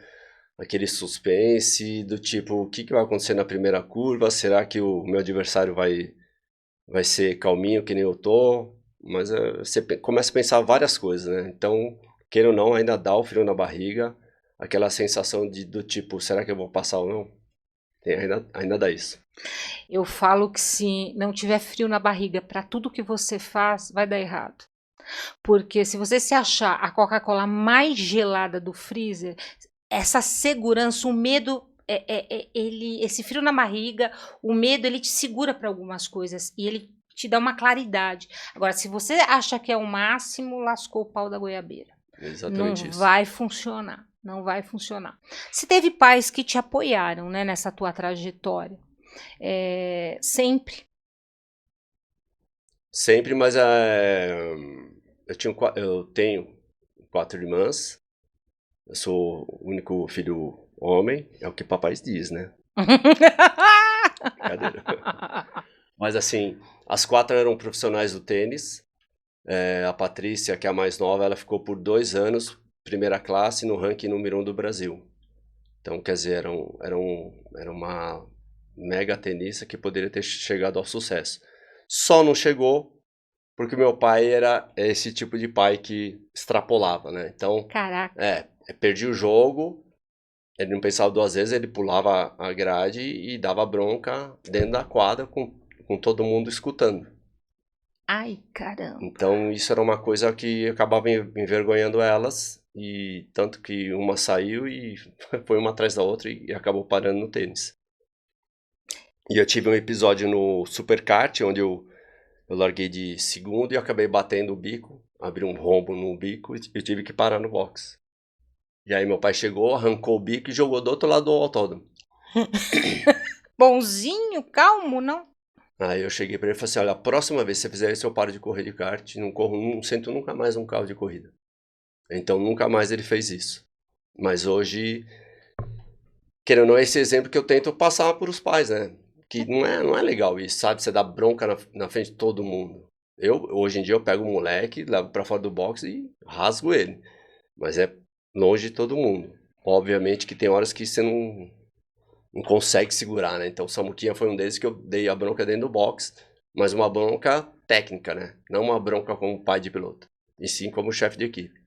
aquele suspense do tipo, o que vai acontecer na primeira curva? Será que o meu adversário vai ser calminho que nem eu tô? Mas você começa a pensar várias coisas, né? Então, queira ou não, ainda dá o frio na barriga, aquela sensação do tipo, será que eu vou passar ou não? Ainda dá isso. Eu falo que se não tiver frio na barriga para tudo que você faz, vai dar errado. Porque se você se achar a Coca-Cola mais gelada do freezer, essa segurança, o medo, esse frio na barriga, o medo, ele te segura para algumas coisas e ele te dá uma claridade. Agora, se você acha que é o máximo, lascou o pau da goiabeira. Exatamente Não isso. vai funcionar, não vai funcionar. Você teve pais que te apoiaram, né, nessa tua trajetória? Sempre. Sempre, mas eu tenho 4 irmãs. Eu sou o único filho homem, é o que papai diz, né? Brincadeira. Mas assim, as 4 eram profissionais do tênis. A Patrícia, que é a mais nova, ela ficou por 2 anos, primeira classe, no ranking número 1 do Brasil. Então, quer dizer, era uma mega tenista que poderia ter chegado ao sucesso. Só não chegou porque meu pai era esse tipo de pai que extrapolava, né? Então, Caraca. perdi o jogo, ele não pensava 2 vezes, ele pulava a grade e dava bronca dentro da quadra com todo mundo escutando. Ai, caramba. Então, isso era uma coisa que acabava envergonhando elas, e tanto que uma saiu e foi uma atrás da outra e acabou parando no tênis. E eu tive um episódio no Superkart, onde eu larguei de segundo e acabei batendo o bico, abri um rombo no bico e eu tive que parar no box. E aí meu pai chegou, arrancou o bico e jogou do outro lado do autódromo. Bonzinho, calmo, não? Aí eu cheguei pra ele e falei assim, olha, a próxima vez que você fizer isso eu paro de correr de kart, não sento nunca mais um carro de corrida. Então nunca mais ele fez isso. Mas hoje, querendo ou não, é esse exemplo que eu tento passar para os pais, né? Que não é legal isso, sabe? Você dá bronca na frente de todo mundo. Hoje em dia, eu pego o moleque, levo pra fora do box e rasgo ele. Mas é longe de todo mundo. Obviamente que tem horas que você não consegue segurar, né? Então, o Samuquinha foi um deles que eu dei a bronca dentro do box, mas uma bronca técnica, né? Não uma bronca como pai de piloto, e sim como chefe de equipe.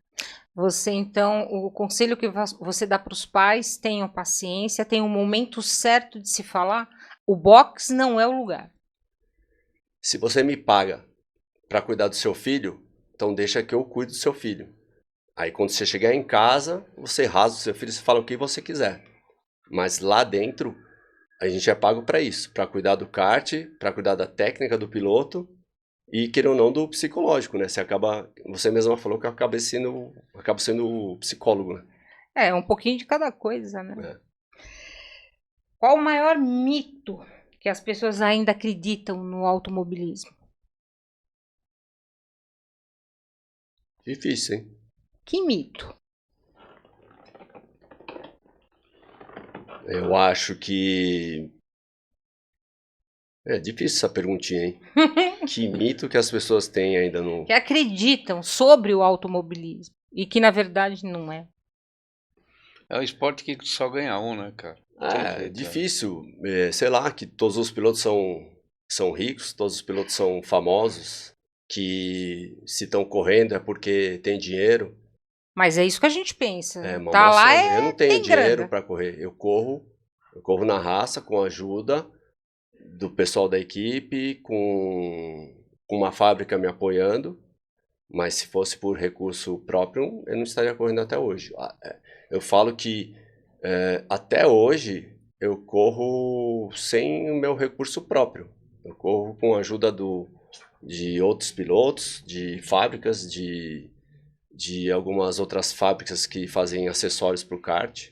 Você, então, o conselho que você dá para os pais, tenham paciência, tenham o momento certo de se falar. O box não é o lugar. Se você me paga para cuidar do seu filho, então deixa que eu cuido do seu filho. Aí quando você chegar em casa, você rasga o seu filho, você fala o que você quiser. Mas lá dentro, a gente é pago para isso, para cuidar do kart, para cuidar da técnica do piloto e, queira ou não, do psicológico, né? Você mesma falou que eu acabo sendo o psicólogo, né? Um pouquinho de cada coisa, né? É. Qual o maior mito que as pessoas ainda acreditam no automobilismo? Difícil, hein? Que mito? Eu acho que... É difícil essa perguntinha, hein? Que mito que as pessoas têm ainda no... Que acreditam sobre o automobilismo e que na verdade não é. É um esporte que só ganha um, né, cara? Tem jeito, Difícil. Sei lá, que todos os pilotos são ricos, todos os pilotos são famosos, que se estão correndo é porque tem dinheiro. Mas é isso que a gente pensa. Uma Tá lá maldição. Eu não tenho tem dinheiro grana. para correr. Eu corro na raça com a ajuda do pessoal da equipe, com uma fábrica me apoiando. Mas se fosse por recurso próprio, eu não estaria correndo até hoje. Eu falo que até hoje eu corro sem o meu recurso próprio. Eu corro com a ajuda de outros pilotos, de fábricas, de algumas outras fábricas que fazem acessórios para o kart,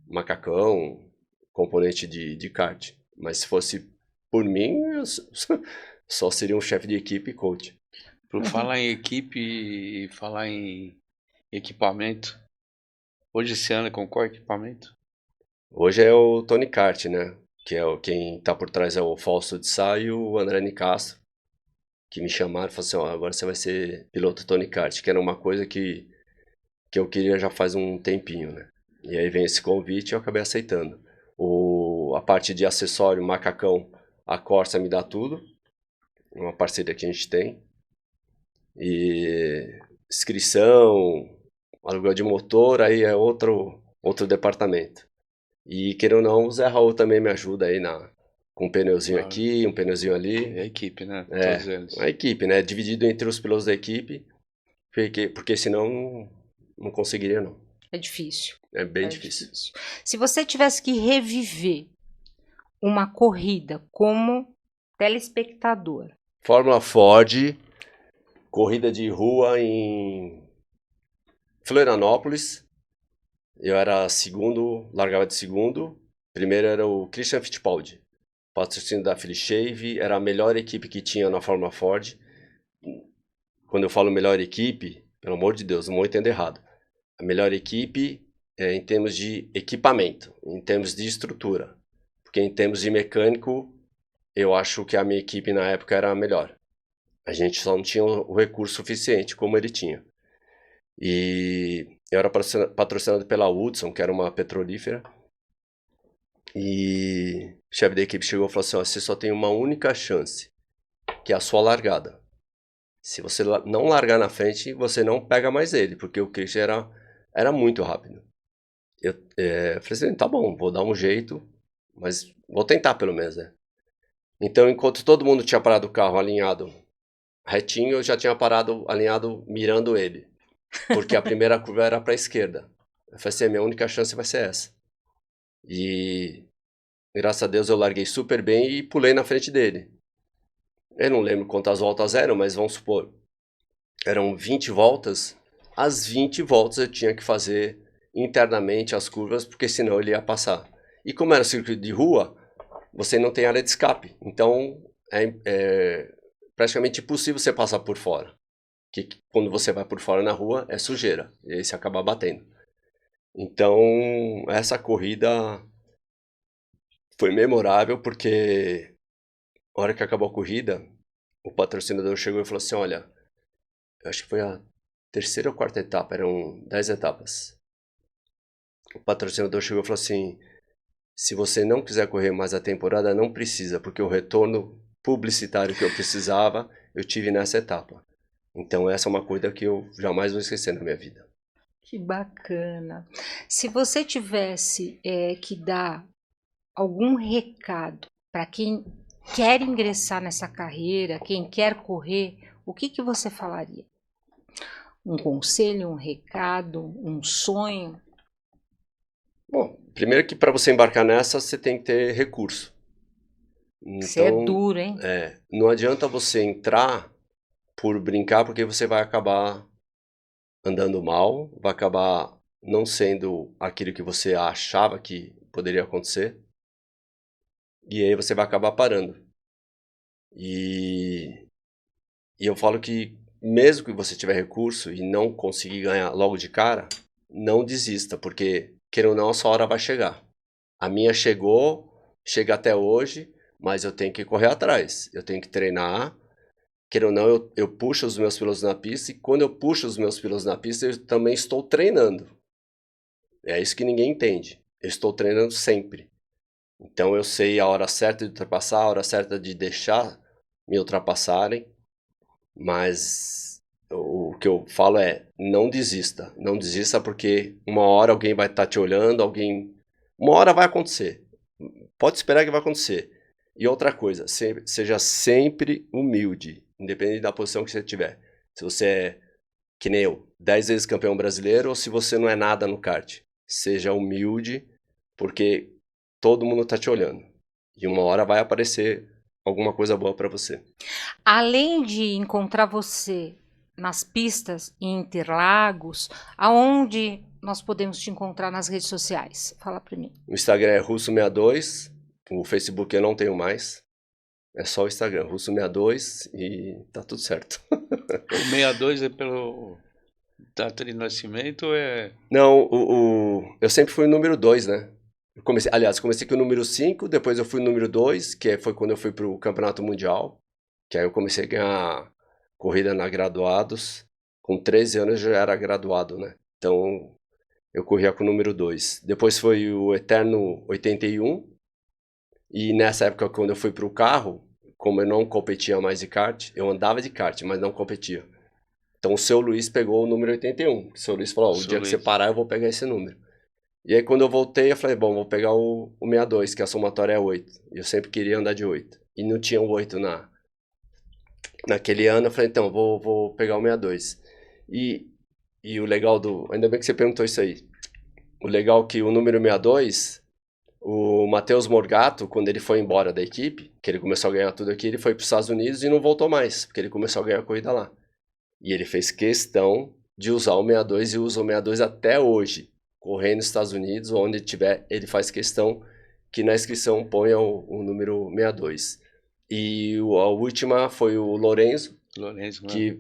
macacão, componente de kart. Mas se fosse por mim, eu só seria um chefe de equipe e coach. Por falar em equipe e falar em equipamento, hoje você anda com qual equipamento? Hoje é o Tony Kart, né? Que quem tá por trás é o Fausto de Sá e o André Nicastro, que me chamaram e falaram assim, agora você vai ser piloto Tony Kart, que era uma coisa que eu queria já faz um tempinho, né? E aí vem esse convite e eu acabei aceitando. A parte de acessório, macacão, a Corsa me dá tudo, uma parceria que a gente tem. E inscrição, aluguel de motor, aí é outro departamento. E, queira ou não, o Zé Raul também me ajuda aí com um pneuzinho Claro. aqui, um pneuzinho ali. É a equipe, né? É, Todos eles. a equipe, né? Dividido entre os pilotos da equipe, porque senão não conseguiria, não. É difícil. É bem difícil. Se você tivesse que reviver uma corrida como telespectador. Fórmula Ford, corrida de rua em Florianópolis. Eu era segundo, largava de segundo. Primeiro era o Christian Fittipaldi, patrocínio da Philly Shave, era a melhor equipe que tinha na Fórmula Ford. Quando eu falo melhor equipe, pelo amor de Deus, não vou entender errado. A melhor equipe é em termos de equipamento, em termos de estrutura. Porque em termos de mecânico, eu acho que a minha equipe na época era a melhor. A gente só não tinha o recurso suficiente como ele tinha. E eu era patrocinado pela Hudson, que era uma petrolífera. E o chefe da equipe chegou e falou assim, ó, você só tem uma única chance, que é a sua largada. Se você não largar na frente, você não pega mais ele, porque o Christian era muito rápido. Eu falei assim, tá bom, vou dar um jeito, mas vou tentar pelo menos, né? Então, enquanto todo mundo tinha parado o carro alinhado retinho, eu já tinha parado alinhado mirando ele, porque a primeira curva era para a esquerda. Eu falei assim, a minha única chance vai ser essa. E graças a Deus eu larguei super bem e pulei na frente dele. Eu não lembro quantas voltas eram, mas vamos supor, eram 20 voltas. As 20 voltas eu tinha que fazer internamente as curvas, porque senão ele ia passar. E como era circuito de rua, você não tem área de escape. Então é praticamente impossível você passar por fora. Que quando você vai por fora na rua é sujeira, e aí você acaba batendo. Então essa corrida foi memorável, porque na hora que acabou a corrida, o patrocinador chegou e falou assim, olha, eu acho que foi a terceira ou quarta etapa, eram 10 etapas. O patrocinador chegou e falou assim, se você não quiser correr mais a temporada, não precisa, porque o retorno publicitário que eu precisava, eu tive nessa etapa. Então essa é uma coisa que eu jamais vou esquecer na minha vida. Que bacana. Se você tivesse que dar algum recado para quem quer ingressar nessa carreira, quem quer correr, o que você falaria? Um conselho, um recado, um sonho? Bom, primeiro que para você embarcar nessa, você tem que ter recurso. Você é Então, duro, hein? não adianta você entrar por brincar, porque você vai acabar andando mal, vai acabar não sendo aquilo que você achava que poderia acontecer, e aí você vai acabar parando. E eu falo que mesmo que você tiver recurso e não conseguir ganhar logo de cara, não desista, porque queira ou não, a sua hora vai chegar. A minha chega até hoje, mas eu tenho que correr atrás, eu tenho que treinar. Queira ou não, eu puxo os meus pilotos na pista, e quando eu puxo os meus pilotos na pista, eu também estou treinando. É isso que ninguém entende. Eu estou treinando sempre. Então eu sei a hora certa de ultrapassar, a hora certa de deixar me ultrapassarem, mas o que eu falo é, não desista. Não desista, porque uma hora alguém vai estar te olhando, uma hora vai acontecer. Pode esperar que vai acontecer. E outra coisa, seja sempre humilde, independente da posição que você tiver. Se você é, que nem eu, 10 vezes campeão brasileiro, ou se você não é nada no kart. Seja humilde, porque todo mundo está te olhando. E uma hora vai aparecer alguma coisa boa para você. Além de encontrar você nas pistas em Interlagos, aonde nós podemos te encontrar nas redes sociais? Fala para mim. O Instagram é Russo62, o Facebook eu não tenho mais. É só o Instagram, Russo62, e tá tudo certo. O 62 é pelo data de nascimento ou é... Não, eu sempre fui o número 2, né? Comecei com o número 5, depois eu fui o número 2, que foi quando eu fui pro Campeonato Mundial, que aí eu comecei a ganhar corrida na graduados. Com 13 anos eu já era graduado, né? Então eu corria com o número 2. Depois foi o Eterno 81, e nessa época, quando eu fui pro carro, como eu não competia mais de kart, eu andava de kart, mas não competia. Então o seu Luiz pegou o número 81. O seu Luiz falou, o dia que você parar eu vou pegar esse número. E aí quando eu voltei, eu falei, bom, vou pegar o 62, que a somatória é 8. E eu sempre queria andar de 8. E não tinha o 8 naquele ano, eu falei, então, vou pegar o 62. E o legal ainda bem que você perguntou isso aí. O legal é que o número 62, o Matheus Morgato, quando ele foi embora da equipe, que ele começou a ganhar tudo aqui, ele foi para os Estados Unidos e não voltou mais, porque ele começou a ganhar corrida lá. E ele fez questão de usar o 62 e usa o 62 até hoje. Correndo nos Estados Unidos, onde tiver, ele faz questão que na inscrição ponha o número 62. E a última foi o Lorenzo, que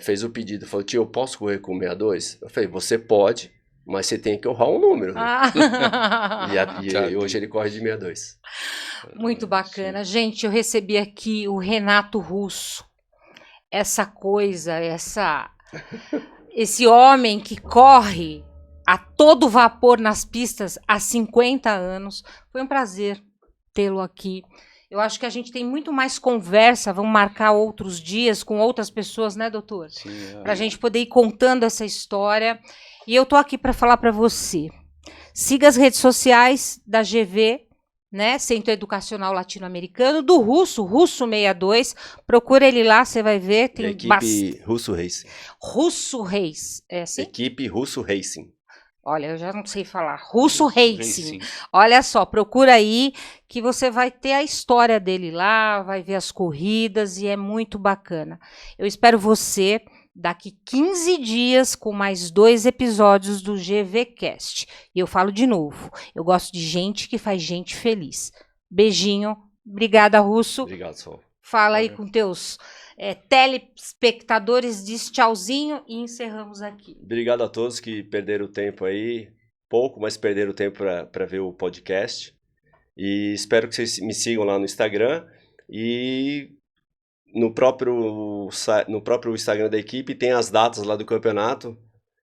fez o pedido. Falou, tio, eu posso correr com o 62? Eu falei, você pode, mas você tem que honrar um número. Né? E hoje ele corre de 62. Muito bacana. Gente, eu recebi aqui o Renato Russo. Essa coisa, esse homem que corre a todo vapor nas pistas há 50 anos. Foi um prazer tê-lo aqui. Eu acho que a gente tem muito mais conversa, vamos marcar outros dias com outras pessoas, né, doutor? Sim. Para a gente poder ir contando essa história. E eu tô aqui para falar para você. Siga as redes sociais da GV, né, Centro Educacional Latino-Americano, do Russo 62. Procura ele lá, você vai ver. Tem equipe Russo Racing. Russo Racing, é assim? Equipe Russo Racing. Olha, eu já não sei falar. Russo Racing. Olha só, procura aí que você vai ter a história dele lá, vai ver as corridas e é muito bacana. Eu espero você daqui 15 dias com mais 2 episódios do GVCast. E eu falo de novo, eu gosto de gente que faz gente feliz. Beijinho. Obrigada, Russo. Obrigado, Sol. Fala aí com teus telespectadores, diz tchauzinho e encerramos aqui. Obrigado a todos que perderam o tempo aí, pouco, mas perderam o tempo para ver o podcast. E espero que vocês me sigam lá no Instagram e no próprio Instagram da equipe tem as datas lá do campeonato.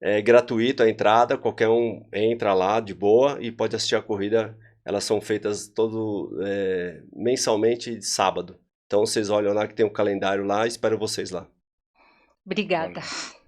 É gratuito a entrada, qualquer um entra lá de boa e pode assistir a corrida. Elas são feitas mensalmente de sábado. Então vocês olham lá que tem um calendário lá, espero vocês lá. Obrigada. Valeu.